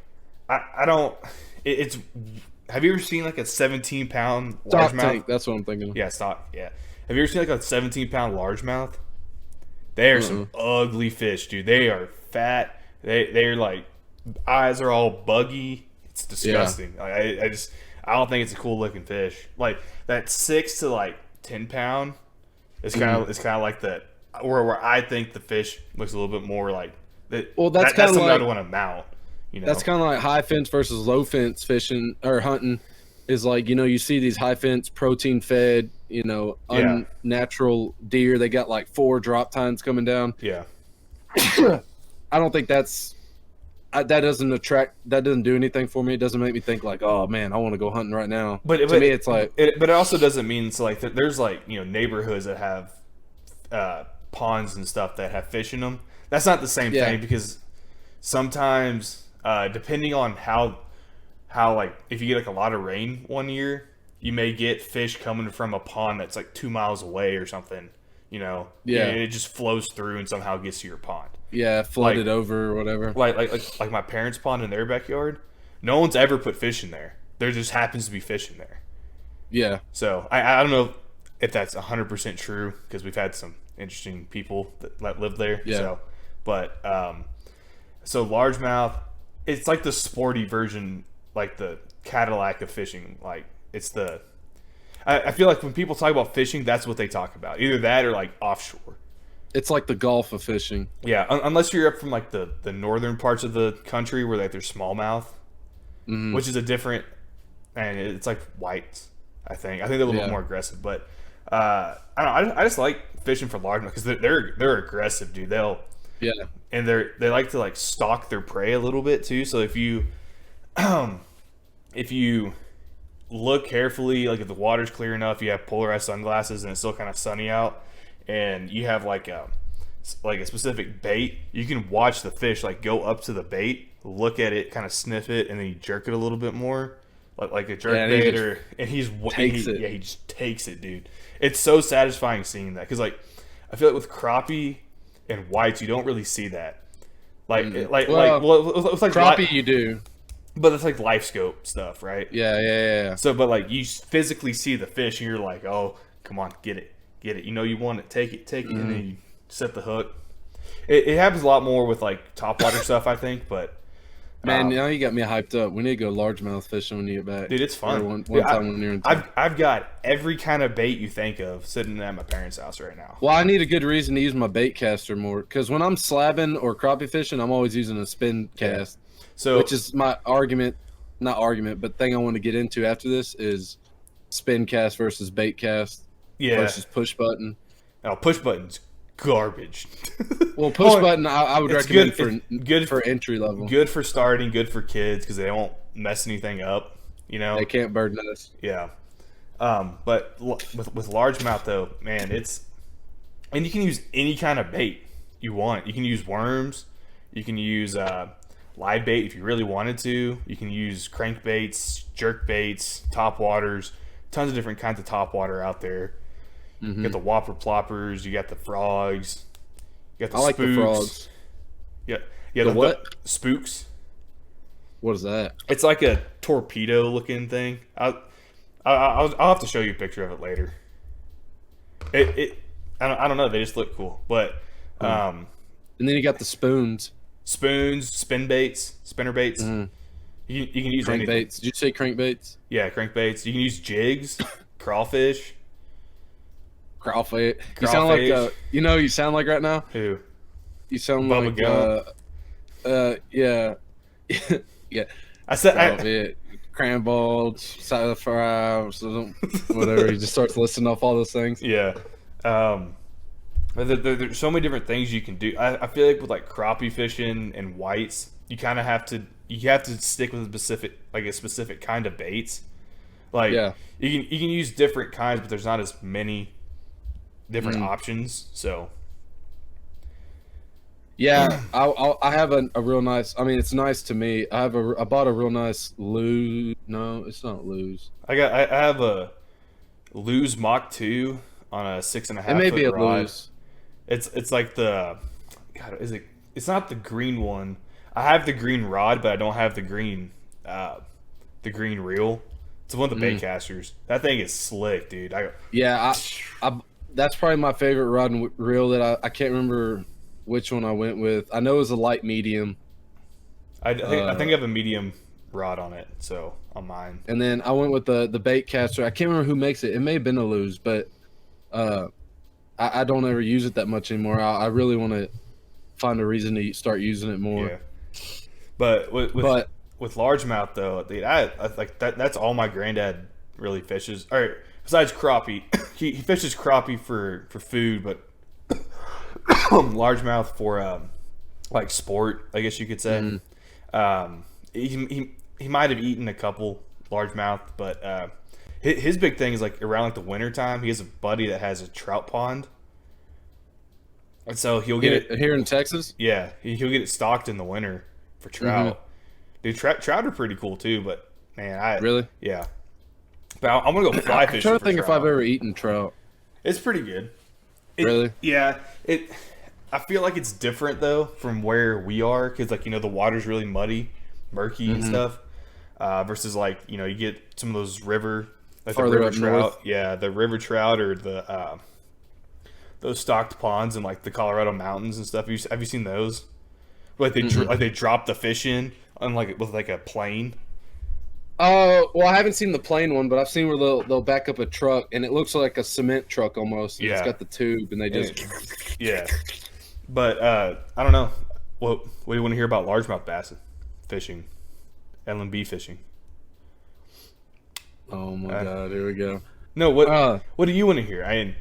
I don't. It's have you ever seen like a 17-pound largemouth? That's what I'm thinking. Yeah, stock. Yeah. Have you ever seen like a 17-pound largemouth? They are some ugly fish, dude. They are fat. They're like eyes are all buggy. It's disgusting. Yeah. I don't think it's a cool looking fish. Like that 6 to 10 pound. It's kind of like that where I think the fish looks a little bit more like that. Well, that's kind of something I'd want to mount. You know? That's kind of like high fence versus low fence fishing or hunting. Is like, you know, you see these high fence protein fed, you know, unnatural deer. They got like 4 drop tines coming down. Yeah. I don't think that doesn't do anything for me. It doesn't make me think like, oh man, I want to go hunting right now. But to me, it's like, but it also doesn't mean so like there's like, you know, neighborhoods that have ponds and stuff that have fish in them. That's not the same thing because sometimes depending on how like if you get like a lot of rain one year, you may get fish coming from a pond that's like 2 miles away or something. You know, and it just flows through and somehow gets to your pond. Yeah, flooded over or whatever. Like my parents' pond in their backyard. No one's ever put fish in there. There just happens to be fish in there. Yeah. So I don't know if that's 100% true because we've had some interesting people that live there. Yeah. So, but so largemouth, it's like the sporty version, like the Cadillac of fishing. Like it's the. I feel like when people talk about fishing, that's what they talk about. Either that or like offshore. It's like the Gulf of fishing. Yeah, unless you're up from like the northern parts of the country where like there's smallmouth, which is a different, and it's like whites. I think they're a little bit more aggressive, but I don't know. I just like fishing for largemouth because they're aggressive, dude. And they like to like stalk their prey a little bit too. So if you look carefully, like if the water's clear enough, you have polarized sunglasses and it's still kind of sunny out, and you have like a specific bait, you can watch the fish like go up to the bait, look at it, kind of sniff it, and then you jerk it a little bit more, like a jerk bait, and he just takes it, dude. It's so satisfying seeing that because like I feel like with crappie and whites, you don't really see that. It's like crappie, you do. But it's like life scope stuff, right? Yeah. So, but like you physically see the fish, and you're like, "Oh, come on, get it." You know, you want it, take it, and then you set the hook. It happens a lot more with like topwater stuff, I think. But man, now you got me hyped up. We need to go largemouth fishing when you get back, dude. It's fun. One time when you're in town. I've got every kind of bait you think of sitting at my parents' house right now. Well, I need a good reason to use my bait caster more because when I'm slabbing or crappie fishing, I'm always using a spin cast. So, which is my but thing I want to get into after this is spin cast versus bait cast versus push button. Now, push button's garbage. Well, push button I would recommend for entry level. Good for starting, good for kids because they won't mess anything up. You know, they can't bird nest. Yeah. But with largemouth though, man, and you can use any kind of bait you want. You can use worms, you can use live bait if you really wanted to. You can use crankbaits, jerk baits, top waters, tons of different kinds of top water out there. You got the whopper ploppers, you got the frogs, you got the spooks. The frogs. Yeah, the what? The spooks. What is that? It's like a torpedo looking thing. I'll have to show you a picture of it later. I don't know. They just look cool, but and then you got the spoons, spinner baits. You can use crankbaits. Did you say crankbaits? Yeah, crankbaits. You can use jigs, crawfish. You sound like you sound like right now. Who? You sound Bubba like yeah. Yeah. I said cranball, fries, whatever. He just starts listing off all those things. Yeah. There's so many different things you can do. I feel like with like crappie fishing and whites, you kind of have to stick with a specific kind of baits. Like you can use different kinds, but there's not as many different options. So yeah, I have a real nice. I mean, it's nice to me. I bought a real nice Lew's. No, it's not Lew's. I have a Lew's Mach 2 on a 6.5 foot rod. It may be a Lew's. It's like it's not the green one. I have the green rod, but I don't have the green reel. It's one of the baitcasters. That thing is slick, dude. That's probably my favorite rod and reel that I can't remember which one I went with. I know it was a light medium. I think I have a medium rod on it, so on mine. And then I went with the baitcaster. I can't remember who makes it. It may have been a Lew's, but I don't ever use it that much anymore. I really want to find a reason to start using it more. Yeah. But with largemouth though, dude, I like that. That's all my granddad really fishes. All right, besides crappie, he fishes crappie for food, but largemouth for like sport, I guess you could say. He might have eaten a couple largemouth, but his big thing is like around like the winter time. He has a buddy that has a trout pond, and so he'll get it here in Texas. Yeah, he'll get it stocked in the winter for trout. Dude, trout are pretty cool too, but man, really, yeah. But I'm gonna go fly fishing. I'm trying to think if I've ever eaten trout. It's pretty good. Really? Yeah. I feel like it's different though from where we are, because the water's really murky and stuff. Versus you get some of those river, like the river trout. North. Yeah, the river trout or the those stocked ponds in like the Colorado mountains and stuff. Have you seen those? Like they drop the fish in on with a plane. Oh, well, I haven't seen the plane one, but I've seen where they'll back up a truck and it looks like a cement truck almost. Yeah, it's got the tube and they just yeah. But I don't know. What do you want to hear about largemouth bass fishing, LMB fishing? Oh my god, here we go. No, what do you want to hear?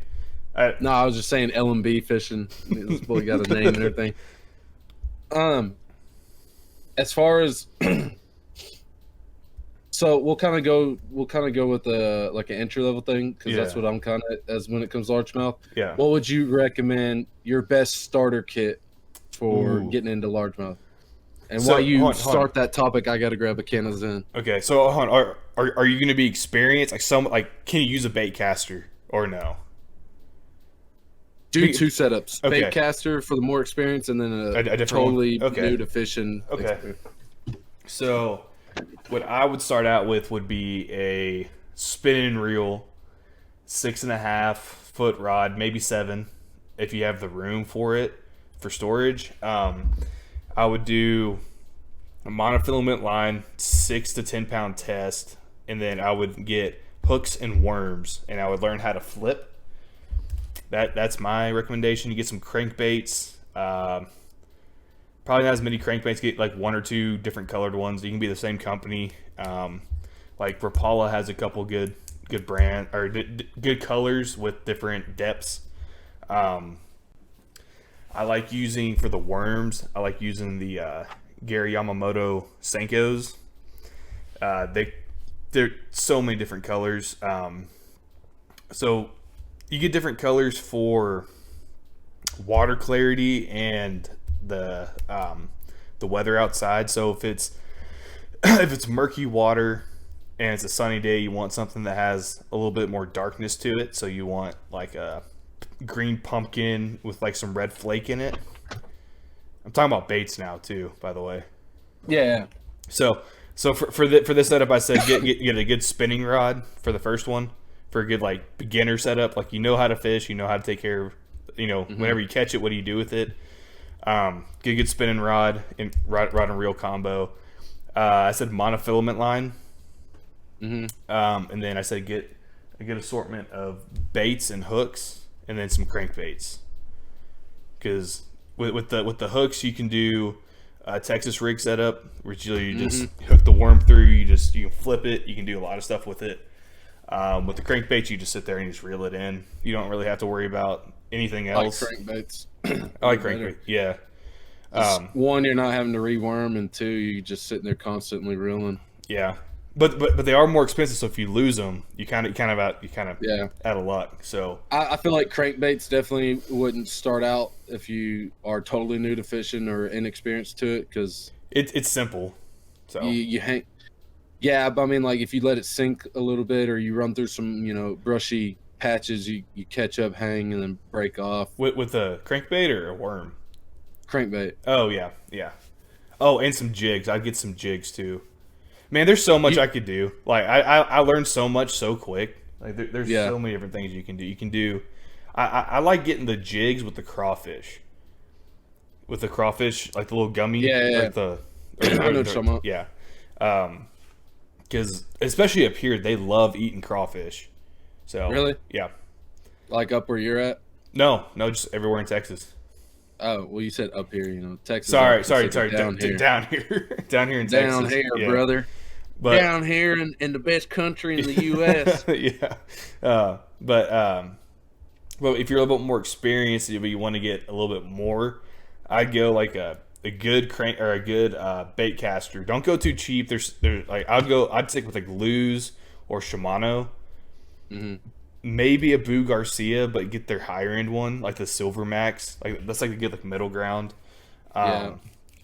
No, I was just saying LMB fishing. This boy got a name and everything. As far as so we'll kind of go with like an entry level thing, because that's what I'm kind of as when it comes to largemouth. Yeah. What would you recommend your best starter kit for getting into largemouth? And while you start that topic, I got to grab a can of Zen. Okay, so are you going to be experienced? Can you use a bait caster or no? Do two setups: bait caster for the more experience, and then a different totally new to fishing. Okay. Experience. So, what I would start out with would be a spinning reel, 6.5 foot rod, maybe 7, if you have the room for it for storage. I would do a monofilament line, 6 to 10 pound test, and then I would get hooks and worms, and I would learn how to flip. That's my recommendation. You get some crankbaits. Probably not as many crankbaits. Get like 1 or 2 different colored ones. You can be the same company. Like Rapala has a couple good brand or good colors with different depths. I like using for the worms. I like using the Gary Yamamoto Senkos. They're so many different colors. So you get different colors for water clarity and the weather outside. So if it's murky water and it's a sunny day, you want something that has a little bit more darkness to it. So you want like a green pumpkin with like some red flake in it. I'm talking about baits now too, by the way. Yeah. So for this setup, I said get a good spinning rod for the first one, for a good like beginner setup. Like, you know how to fish, you know how to take care of, whenever you catch it, what do you do with it? Get a good spinning rod and rod and reel combo. I said monofilament line. And then I said get a good assortment of baits and hooks, and then some crankbaits. Because with the hooks, you can do a Texas rig setup, which you just hook the worm through. You can flip it. You can do a lot of stuff with it. With the crankbaits, you just sit there and you just reel it in. You don't really have to worry about anything else. I like crankbaits. I like crankbait. Yeah. One, you're not having to reworm, and two, you're just sitting there constantly reeling. Yeah. But they are more expensive, so if you lose them, you kind of out of luck. So I feel like crankbaits definitely wouldn't start out if you are totally new to fishing or inexperienced to it, because it's simple. So you hang. Yeah, but I mean, like, if you let it sink a little bit, or you run through some brushy patches, you catch up, hang, and then break off. With a crankbait or a worm? Crankbait. Oh yeah. Oh, and some jigs. I'd get some jigs too. Man, there's so much I could do. Like I learned so much so quick. Like there's so many different things you can do. You can do. I like getting the jigs with the crawfish. With the crawfish, like the little gummy. Yeah. Like the. I know what you're talking about. Yeah. Because especially up here, they love eating crawfish. So really, yeah. Like up where you're at? No, just everywhere in Texas. Oh, well, you said up here, Texas. Sorry. Down here. Down here in Texas. Down here, brother. But, down here in the best country in the U.S. Yeah. But if you're a little bit more experienced, but you want to get a little bit more, I'd go like a good crank or a good bait caster. Don't go too cheap. There's like I'd stick with like Luz or Shimano. Maybe a Boo Garcia, but get their higher end one, like the Silver Max. Like that's like a good middle ground. Yeah,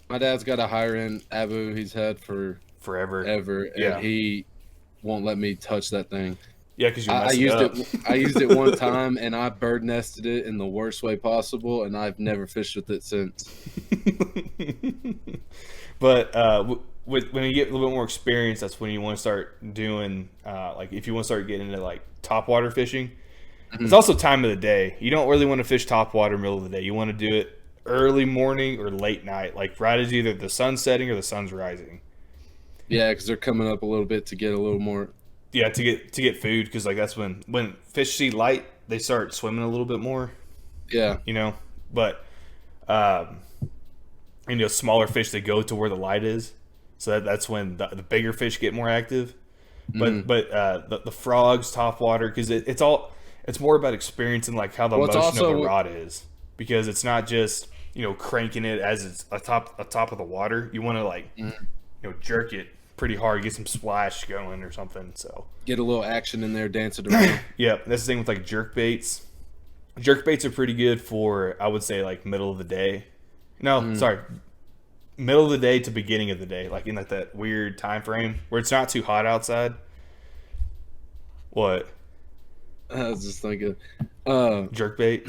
my dad's got a higher end Abu. He's had for forever, and he won't let me touch that thing. Yeah, because I used it one time, and I bird nested it in the worst way possible, and I've never fished with it since. But when you get a little bit more experience, that's when you want to start doing like if you want to start getting into like topwater fishing. It's also time of the day. You don't really want to fish topwater middle of the day. You want to do it early morning or late night, like right as either the sun's setting or the sun's rising. Yeah, because they're coming up a little bit to get a little more. Yeah, to get food, because like that's when fish see light, they start swimming a little bit more. Yeah, but smaller fish, they go to where the light is, so that's when the bigger fish get more active. But the frogs, topwater, because it's more about experiencing like how the motion of the rod is, because it's not just cranking it as it's atop of the water. You want to like jerk it pretty hard, get some splash going or something. So get a little action in there, dance it around. Yeah, that's the thing with like jerk baits. Jerk baits are pretty good for, I would say, like middle of the day. No, sorry, middle of the day to beginning of the day, like in like that weird time frame where it's not too hot outside. What? I was just thinking jerk bait.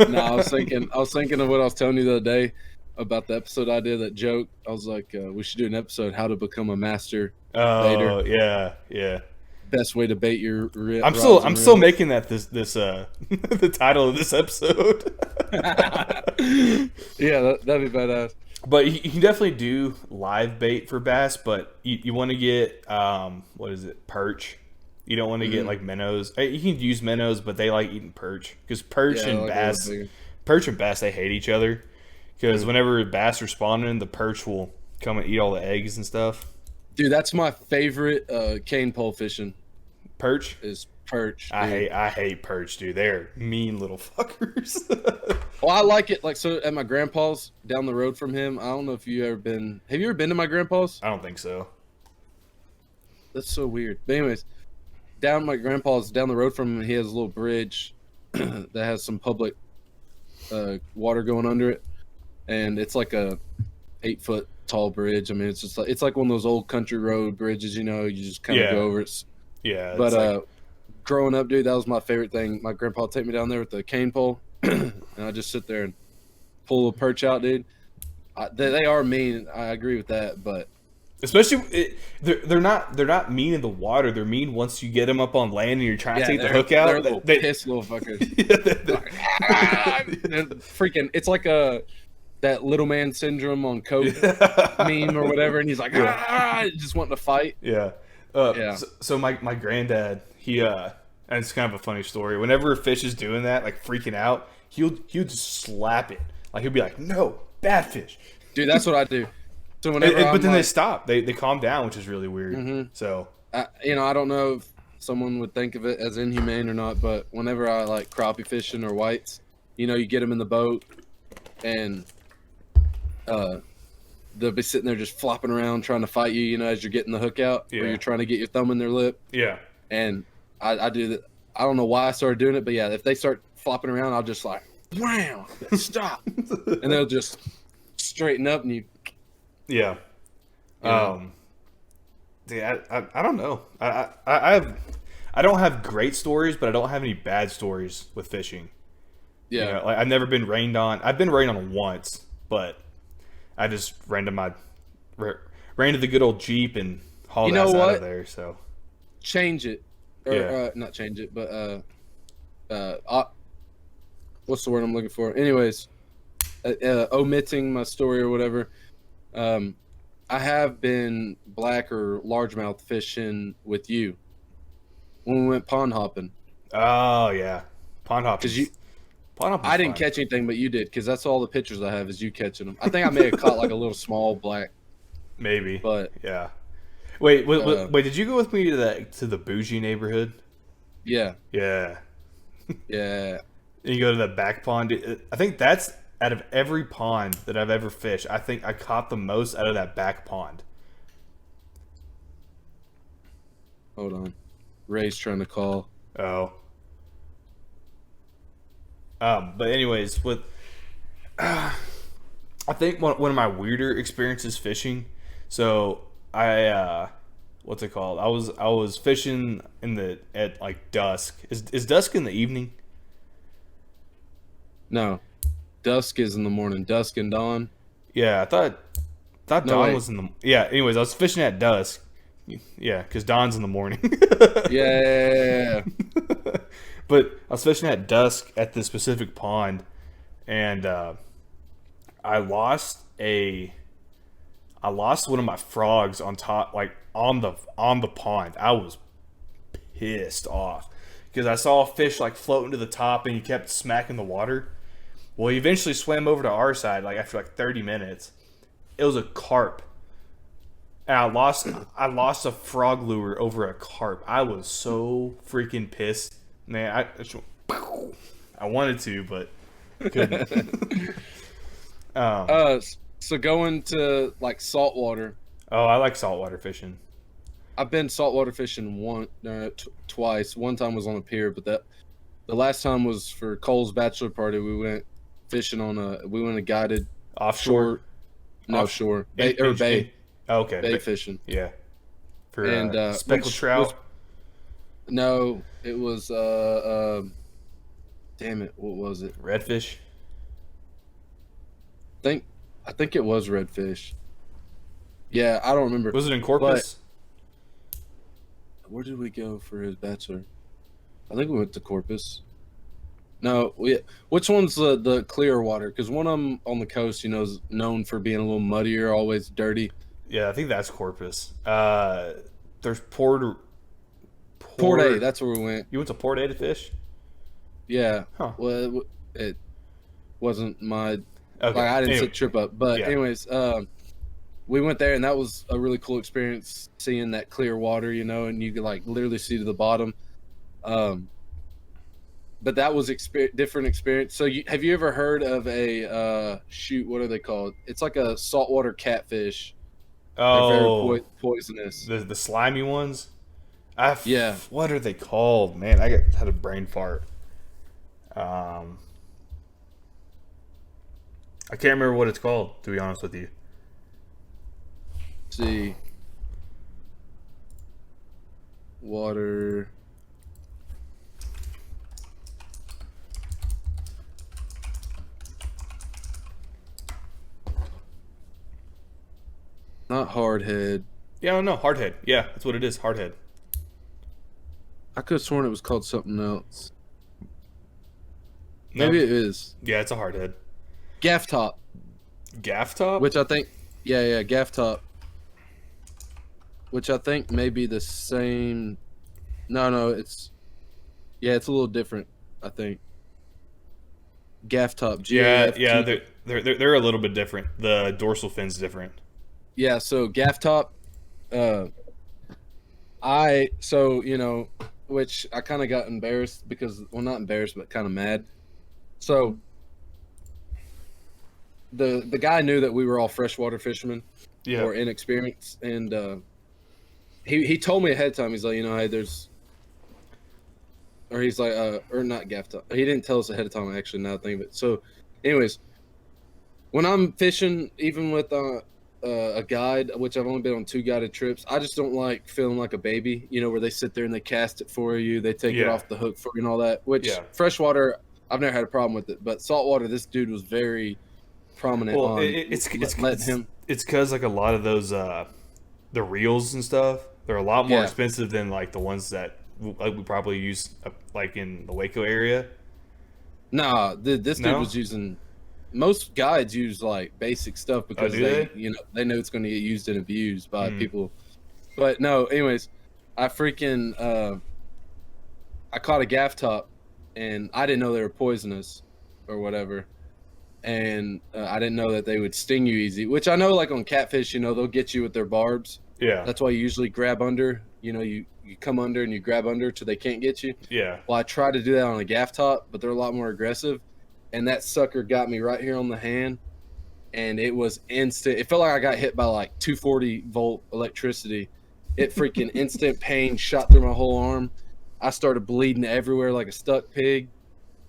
No, I was thinking of what I was telling you the other day about the episode I did, that joke. I was like, we should do an episode, how to become a master baiter. Oh, yeah. Best way to bait your I'm still making that this the title of this episode. Yeah, that'd be badass. But you can definitely do live bait for bass, but you want to get perch. You don't want to get like minnows. You can use minnows, but they like eating perch, because perch and bass, they hate each other. Because whenever bass are spawning, the perch will come and eat all the eggs and stuff. Dude, that's my favorite cane pole fishing. Perch? Is perch. I hate perch, dude. They're mean little fuckers. Well, I like it. Like, so at my grandpa's down the road from him, I don't know if you ever been. Have you ever been to my grandpa's? I don't think so. That's so weird. But anyways, down my grandpa's down the road from him. He has a little bridge that has some public water going under it, and it's like a 8-foot tall bridge. I mean, it's just like it's like one of those old country road bridges. You know, you just kind of go over it. Yeah, but growing up, dude, that was my favorite thing. My grandpa would take me down there with the cane pole, and I just sit there and pull a perch out, dude. They are mean. I agree with that, but especially they're not mean in the water. They're mean once you get them up on land and you're trying to take the hook out. They're piss little fuckers. Freaking! It's like that little man syndrome on Coke meme or whatever, and he's like, just wanting to fight. Yeah. So my granddad, he and it's kind of a funny story. Whenever a fish is doing that, like freaking out, he'll just slap it. Like he'll be like, "No, bad fish." Dude, that's what I do. So but then they stop. They calm down, which is really weird. Mm-hmm. So I don't know if someone would think of it as inhumane or not, but whenever I like crappie fishing or whites, you get them in the boat, and they'll be sitting there just flopping around trying to fight you, as you're getting the hook out, or you're trying to get your thumb in their lip. Yeah. And I do that. I don't know why I started doing it, but yeah, if they start flopping around, I'll just like, wow, stop, and they'll just straighten up, and you. Yeah. I don't know. I don't have great stories, but I don't have any bad stories with fishing. Yeah. Like I've never been rained on. I've been rained on once, but I just ran to the good old Jeep and hauled ass out of there. So change it, or not change it, but what's the word I'm looking for? Anyways, omitting my story or whatever. I have been black or largemouth fishing with you when we went pond hopping. Oh yeah, pond hopping. I didn't catch anything, but you did, because that's all the pictures I have is you catching them. I think I may have caught like a little small black. Maybe. But yeah. Wait. Did you go with me to the bougie neighborhood? Yeah. Yeah. Yeah. And you go to the back pond. I think that's out of every pond that I've ever fished. I think I caught the most out of that back pond. Hold on. Ray's trying to call. Oh. But anyways, I think one of my weirder experiences fishing. So what's it called? I was fishing at like dusk. Is dusk in the evening? No, dusk is in the morning. Dusk and dawn. Yeah, I thought dawn was in the. Yeah. Anyways, I was fishing at dusk. Yeah, because dawn's in the morning. Yeah. But I was fishing at dusk at this specific pond, and I lost one of my frogs on top, like on the pond. I was pissed off because I saw a fish like floating to the top, and he kept smacking the water. Well, he eventually swam over to our side, like after like 30 minutes. It was a carp. And I lost a frog lure over a carp. I was so freaking pissed. Man, I wanted to, but couldn't. So going to like saltwater. Oh, I like saltwater fishing. I've been saltwater fishing twice. One time was on a pier, but the last time was for Cole's bachelor party. We went fishing we went a guided offshore. Shore. Bay. Okay. Bay fishing. Yeah. For speckled trout. No, it was damn it, what was it? Redfish. I think it was redfish. Yeah, I don't remember. Was it in Corpus? Where did we go for his bachelor? I think we went to Corpus. No, which one's the clear water? Because one of them on the coast, is known for being a little muddier, always dirty. Yeah, I think that's Corpus. There's Port A, that's where we went. You went to Port A to fish? Yeah. Huh. Well, it wasn't my... Okay. Like, I didn't set trip up. But anyways, we went there, and that was a really cool experience, seeing that clear water, and you could like literally see to the bottom. But that was different experience. So have you ever heard of a what are they called? It's like a saltwater catfish. Oh, they're very poisonous. The slimy ones. Yeah. What are they called, man? I had a brain fart. I can't remember what it's called, to be honest with you. Let's see. Water. Not hardhead. Yeah, I don't know. Hardhead. Yeah, that's what it is. Hardhead. I could have sworn it was called something else. No. Maybe it is. Yeah, it's a hardhead. Gaff top. Gaff top? Which I think, yeah, gaff top. Which I think may be the same. No, it's a little different. I think. Gaff top. Yeah, G-A-F-T. they're a little bit different. The dorsal fin's different. Yeah, so gaff top. Which I kind of got embarrassed because, well, not embarrassed, but kind of mad. So the guy knew that we were all freshwater fishermen, or inexperienced, and he told me ahead of time. He's like, hey, he's like, or not gaff top. He didn't tell us ahead of time. Actually, now I think of it. So, anyways, when I'm fishing, even with a guide, which I've only been on 2 guided trips, I just don't like feeling like a baby, where they sit there and they cast it for you, they take it off the hook for you and all that, which freshwater, I've never had a problem with it, but saltwater, this dude was very prominent on it's him. It's because like a lot of those the reels and stuff, they're a lot more expensive than like the ones that we probably use like in the Waco area. Nah, this dude was using. Most guides use like basic stuff because they know it's going to get used and abused by people. But no, anyways, I caught a gaff top, and I didn't know they were poisonous or whatever, and I didn't know that they would sting you easy. Which I know, like on catfish, they'll get you with their barbs. Yeah, that's why you usually grab under. You come under and you grab under till they can't get you. Yeah. Well, I tried to do that on a gaff top, but they're a lot more aggressive. And that sucker got me right here on the hand, and it was instant. It felt like I got hit by like 240-volt electricity. It freaking instant pain shot through my whole arm. I started bleeding everywhere like a stuck pig,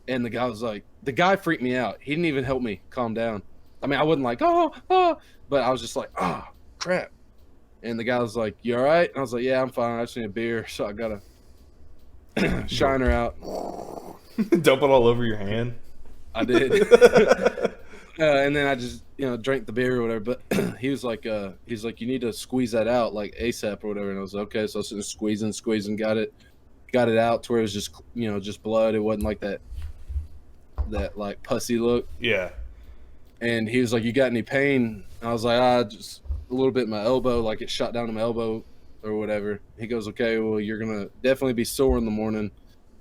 and the guy freaked me out. He didn't even help me calm down. I mean, I wasn't like, oh, but I was just like, oh, crap. And the guy was like, you all right? And I was like, yeah, I'm fine. I just need a beer, so I got to shiner out. Dump it all over your hand. I did. And then I just, drank the beer or whatever. But he was like, you need to squeeze that out like ASAP or whatever. And I was like, okay. So I was just squeezing, got it out to where it was just, just blood. It wasn't like that like pussy look. Yeah. And he was like, you got any pain? I was like, just a little bit in my elbow, like it shot down to my elbow or whatever. He goes, okay, well, you're going to definitely be sore in the morning.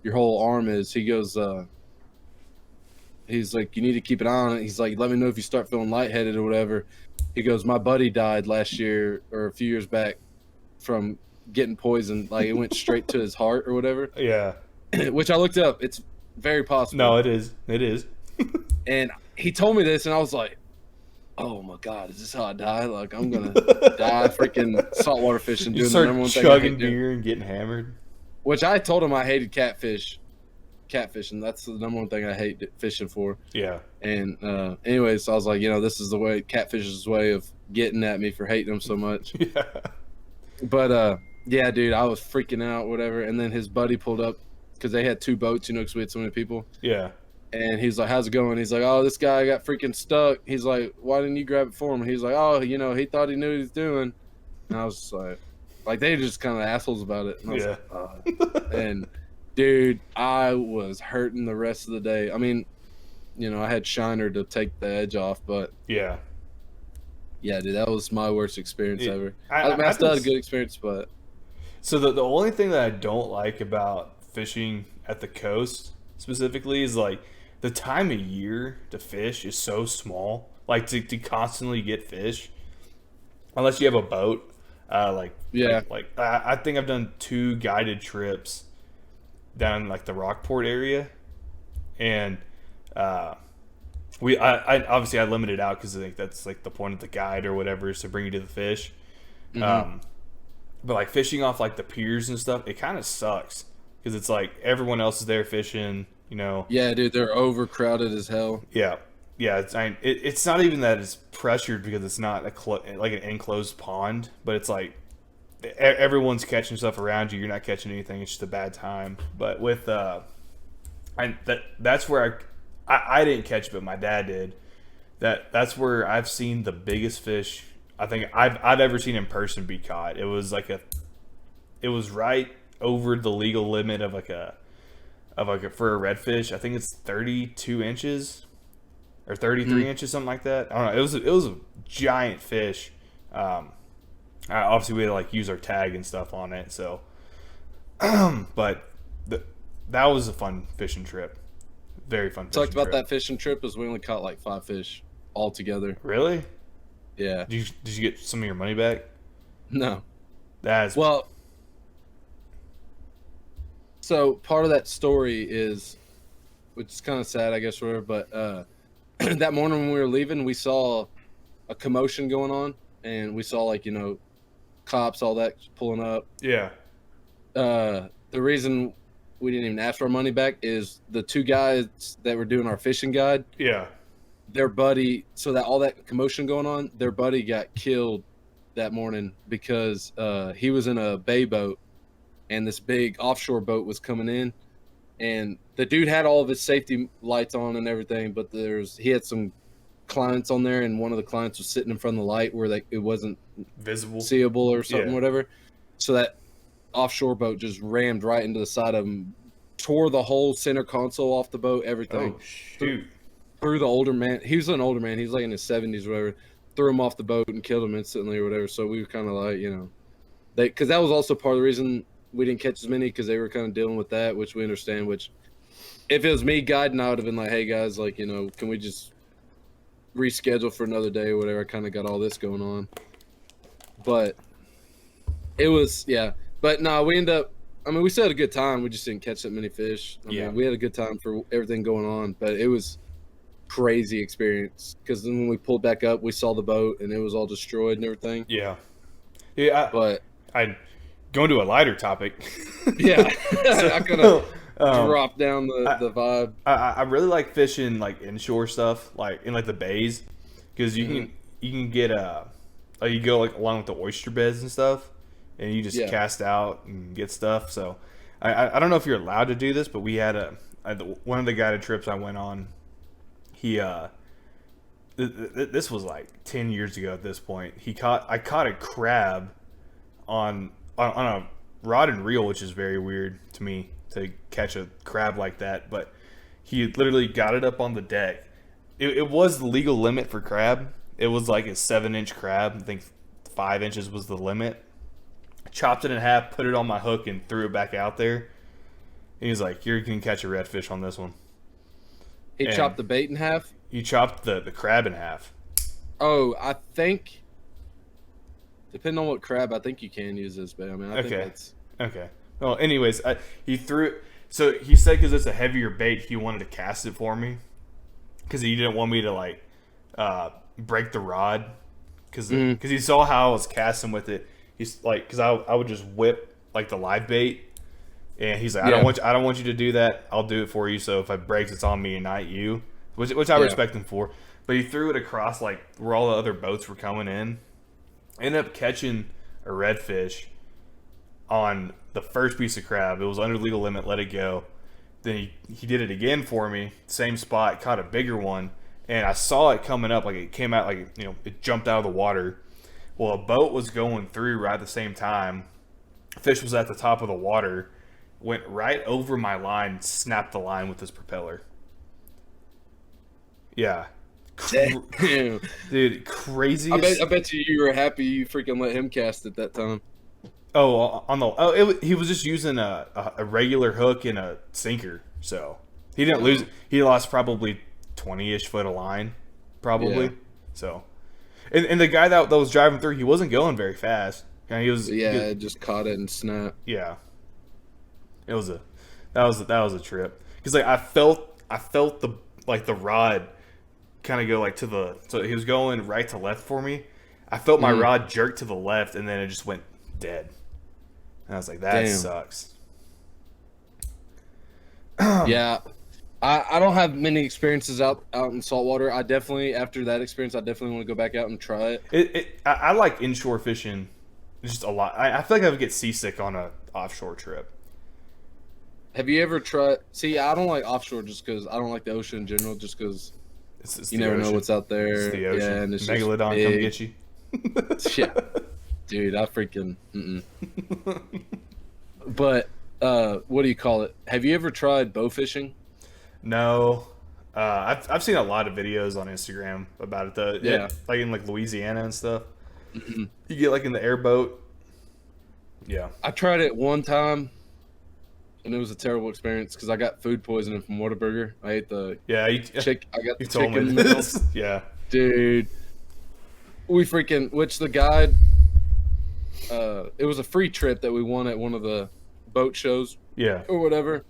Your whole arm is. He goes, he's like, you need to keep an eye on it. He's like, let me know if you start feeling lightheaded or whatever. He goes, my buddy died last year or a few years back from getting poisoned. Like it went straight to his heart or whatever. Yeah. Which I looked up. It's very possible. No, it is. It is. And he told me this, and I was like, oh my God, is this how I die? Like I'm going to die freaking saltwater fishing. You start chugging beer and getting hammered. Which I told him I hated catfishing. That's the number one thing I hate fishing for. Yeah. And anyways, so I was like, this is the way catfish's way of getting at me for hating them so much. Yeah. But yeah, dude, I was freaking out, whatever. And then his buddy pulled up because they had 2 boats, because we had so many people. Yeah. And he's like, how's it going? He's like, oh, this guy got freaking stuck. He's like, why didn't you grab it for him? He's like, oh, he thought he knew what he was doing. And I was just like they just kind of assholes about it. And I was like, and dude, I was hurting the rest of the day. I mean, I had Shiner to take the edge off, but yeah, dude, that was my worst experience ever. I still had a good experience, but so the only thing that I don't like about fishing at the coast specifically is like the time of year to fish is so small. Like to constantly get fish, unless you have a boat. I think I've done 2 guided trips down like the Rockport area, and I obviously I limited out because I think that's like the point of the guide or whatever is to bring you to the fish. Mm-hmm. But like fishing off like the piers and stuff, it kind of sucks because it's like everyone else is there fishing, you know. Yeah, dude, they're overcrowded as hell. Yeah, yeah. It's not even that it's pressured because it's not like an enclosed pond, but it's like everyone's catching stuff around you. You're not catching anything. It's just a bad time. But with that's where I didn't catch, but my dad did. That's where I've seen the biggest fish I think I've ever seen in person be caught. It was right over the legal limit of for a redfish. I think it's 32 inches or 33 inches, something like that. I don't know. It was a giant fish. Obviously we had to like use our tag and stuff on it. So, but that was a fun fishing trip. Very fun. Talked about that fishing trip is we only caught like 5 fish all together. Really? Yeah. Did you get some of your money back? No. Well. So part of that story is, which is kind of sad, I guess, whatever. But that morning when we were leaving, we saw a commotion going on, and we saw like cops, all that pulling up. Yeah. The reason we didn't even ask for our money back is the 2 guys that were doing our fishing guide. Yeah. Their buddy, so that all that commotion going on, their buddy got killed that morning because he was in a bay boat and this big offshore boat was coming in, and the dude had all of his safety lights on and everything, but he had some clients on there, and one of the clients was sitting in front of the light where it wasn't visible, seeable or something, yeah. Whatever. So that offshore boat just rammed right into the side of him, tore the whole center console off the boat, everything. Oh shoot! Threw the older man. He was an older man. He was like in his 70s or whatever. Threw him off the boat and killed him instantly or whatever. So we were kind of like, because that was also part of the reason we didn't catch as many, because they were kind of dealing with that, which we understand. Which, if it was me guiding, I would have been like, hey guys, like, can we just reschedule for another day or whatever? I kind of got all this going on. But it was, yeah. But no, we still had a good time. We just didn't catch that many fish. I mean, we had a good time for everything going on, but it was crazy experience, because then when we pulled back up, we saw the boat and it was all destroyed and everything. Yeah. But I going to a lighter topic. Yeah. I kind of dropped down the vibe. I really like fishing like inshore stuff, like in like the bays, because you can get you go like along with the oyster beds and stuff, and you just cast out and get stuff. So I don't know if you're allowed to do this, but we had one of the guided trips I went on. This was like 10 years ago at this point. I caught a crab on a rod and reel, which is very weird to me to catch a crab like that. But he literally got it up on the deck. It was the legal limit for crab. It was like a 7-inch crab. I think 5 inches was the limit. Chopped it in half, put it on my hook, and threw it back out there. And he's like, "You can catch a redfish on this one." He chopped the bait in half? You chopped the crab in half. Oh, I think, depending on what crab, I think you can use this bait. I mean, I think that's... Okay. Well, anyways, he threw it. So he said because it's a heavier bait, he wanted to cast it for me. Because he didn't want me to, like, break the rod. Because he saw how I was casting with it. He's like, because I would just whip, like, the live bait. And he's like, I don't want you to do that. I'll do it for you. So if it breaks, it's on me and not you, which I respect him for. But he threw it across like where all the other boats were coming in. Ended up catching a redfish on the first piece of crab. It was under legal limit. Let it go. Then he did it again for me. Same spot. Caught a bigger one, and I saw it coming up. Like it came out like it jumped out of the water. Well, a boat was going through right at the same time. Fish was at the top of the water. Went right over my line, snapped the line with his propeller. Yeah. Dude, crazy. I bet you were happy you freaking let him cast it that time. He was just using a regular hook and a sinker, so he didn't lose. He lost probably 20-ish foot of line, probably. Yeah. So, and the guy that was driving through, he wasn't going very fast. And he was just caught it and snapped. Yeah. That was a trip, because like I felt the rod kind of go like so he was going right to left for me. I felt my rod jerk to the left, and then it just went dead. And I was like, that sucks. Yeah. I don't have many experiences out in saltwater. I definitely, after that experience, I definitely want to go back out and try it. I like inshore fishing just a lot. I feel like I would get seasick on a offshore trip. Have you ever tried? See, I don't like offshore just because I don't like the ocean in general. Just because you never know what's out there. It's the ocean. Yeah, and it's Megalodon come get you. Yeah, dude, I freaking. But what do you call it? Have you ever tried bow fishing? No. I've seen a lot of videos on Instagram about it though. Yeah, like in like Louisiana and stuff. Mm-hmm. You get like in the airboat. Yeah, I tried it one time, and it was a terrible experience because I got food poisoning from Whataburger. I ate the I got the chicken meals. Yeah, dude. We freaking the guide. It was a free trip that we won at one of the boat shows. Yeah, or whatever.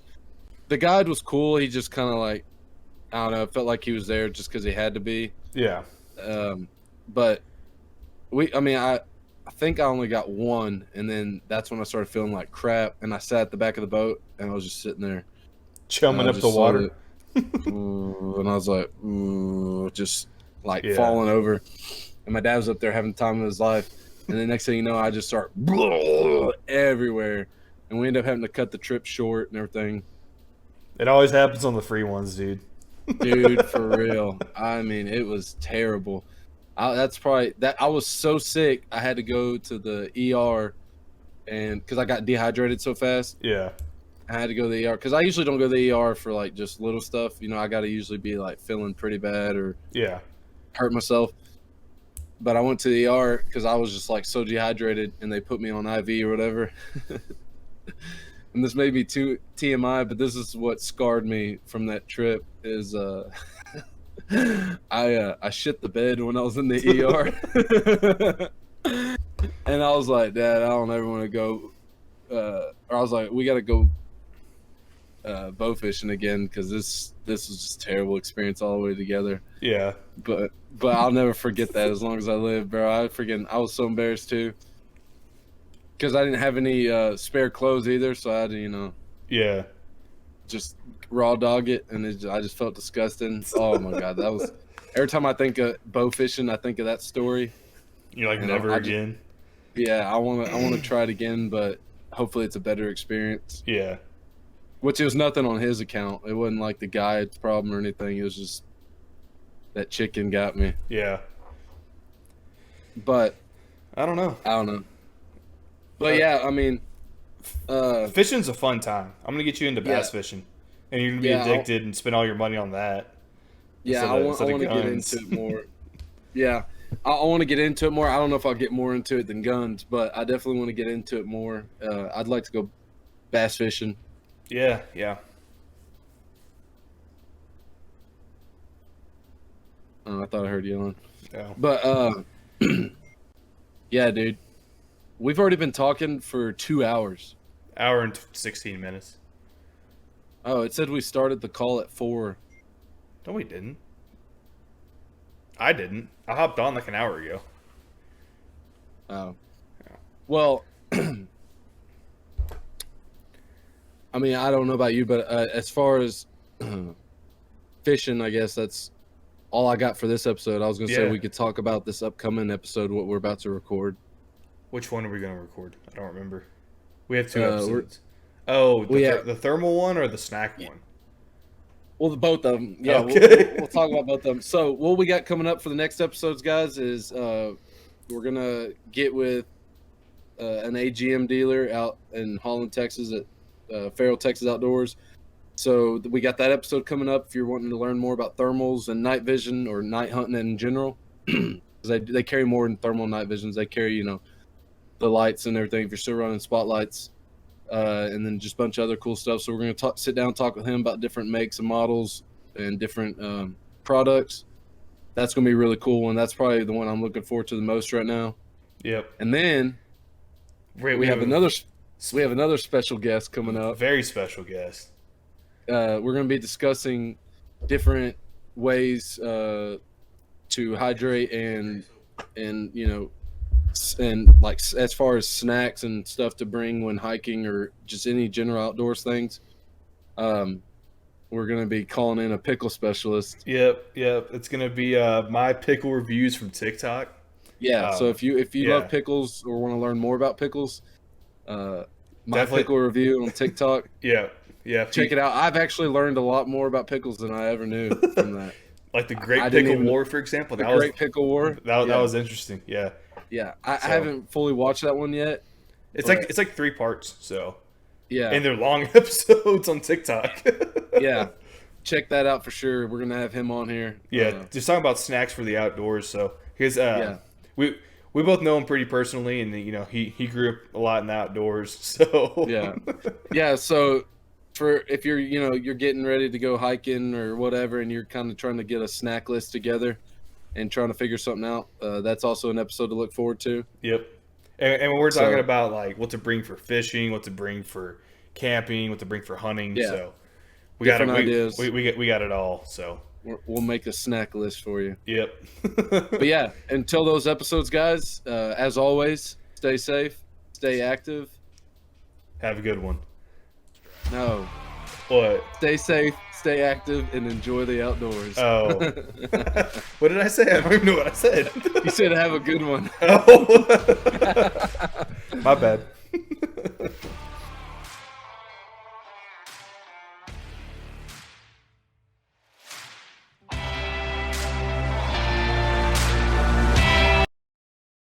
The guide was cool. He just kind of like, I don't know, it felt like he was there just because he had to be. Yeah. But I think I only got one, and then that's when I started feeling like crap, and I sat at the back of the boat, and I was just sitting there. Chumming up the water. And I was like, just like falling over. And my dad was up there having the time of his life. And the next thing you know, I just start everywhere. And we end up having to cut the trip short and everything. It always happens on the free ones, dude. Dude, for real. I mean, it was terrible. I was so sick. I had to go to the ER, and because I got dehydrated so fast. Yeah. I had to go to the ER because I usually don't go to the ER for like just little stuff. You know, I got to usually be like feeling pretty bad or hurt myself. But I went to the ER because I was just like so dehydrated, and they put me on IV or whatever. And this may be too TMI, but this is what scarred me from that trip. Is I shit the bed when I was in the ER, and I was like, Dad, I don't ever want to go. Or I was like, we got to go bow fishing again because this was just a terrible experience all the way together. Yeah. But I'll never forget that as long as I live, bro. I was so embarrassed too. Because I didn't have any spare clothes either, so I had to, just raw dog it, and I just felt disgusting. Oh my god, that was every time I think of bow fishing, I think of that story. You're like, never again. I want to try it again, but hopefully it's a better experience. Yeah. Which it was nothing on his account. It wasn't like the guide's problem or anything. It was just that chicken got me. Yeah. But I don't know. But yeah, I mean, fishing's a fun time. I'm gonna get you into bass fishing, and you're gonna be addicted and spend all your money on that. Yeah, I want to get into it more. Yeah, I want to get into it more. I don't know if I'll get more into it than guns, but I definitely want to get into it more. I'd like to go bass fishing. Yeah. I thought I heard you on. Yeah. But yeah, dude. We've already been talking for 2 hours. Hour and 16 minutes. Oh, it said we started the call at 4. No, we didn't. I didn't. I hopped on like an hour ago. Oh. Yeah. Well, I mean, I don't know about you, but as far as fishing, I guess that's all I got for this episode. I was going to say we could talk about this upcoming episode, what we're about to record. Which one are we going to record? I don't remember. We have 2 episodes. The thermal one or the snack one? Well, both of them. Yeah, okay. We'll talk about both of them. So what we got coming up for the next episodes, guys, is we're going to get with an AGM dealer out in Holland, Texas at Farrell, Texas Outdoors. So we got that episode coming up if you're wanting to learn more about thermals and night vision or night hunting in general. They carry more than thermal night visions. They carry, the lights and everything if you're still running spotlights, and then just a bunch of other cool stuff. So we're going to sit down and talk with him about different makes and models and different products. That's going to be really cool, and that's probably the one I'm looking forward to the most right now. Yep. And then we have another special guest coming up. Very special guest. We're going to be discussing different ways to hydrate and and like as far as snacks and stuff to bring when hiking or just any general outdoors things, we're going to be calling in a pickle specialist. Yep. It's going to be my pickle reviews from TikTok. Yeah, so if you love pickles or want to learn more about pickles, my definitely. Pickle review on TikTok. Yeah. Check it out. I've actually learned a lot more about pickles than I ever knew from that. Like the Great Pickle War, for example. Great Pickle War. That was interesting. Yeah. Yeah, I haven't fully watched that one yet. It's like 3 parts. So. Yeah. And they're long episodes on TikTok. Yeah. Check that out for sure. We're gonna have him on here. Yeah. Just talking about snacks for the outdoors. So here's We both know him pretty personally, and he grew up a lot in the outdoors. So yeah. So if you're you're getting ready to go hiking or whatever, and you're kind of trying to get a snack list together and trying to figure something out, that's also an episode to look forward to. Yep. And we're talking about like what to bring for fishing, what to bring for camping, what to bring for hunting. Yeah. So we got ideas. We got it all. So. We'll make a snack list for you. Yep. But yeah, until those episodes, guys, as always, stay safe, stay active. Have a good one. No. What? Stay safe, stay active, and enjoy the outdoors. Oh. What did I say? I don't even know what I said. You said have a good one. Oh. My bad.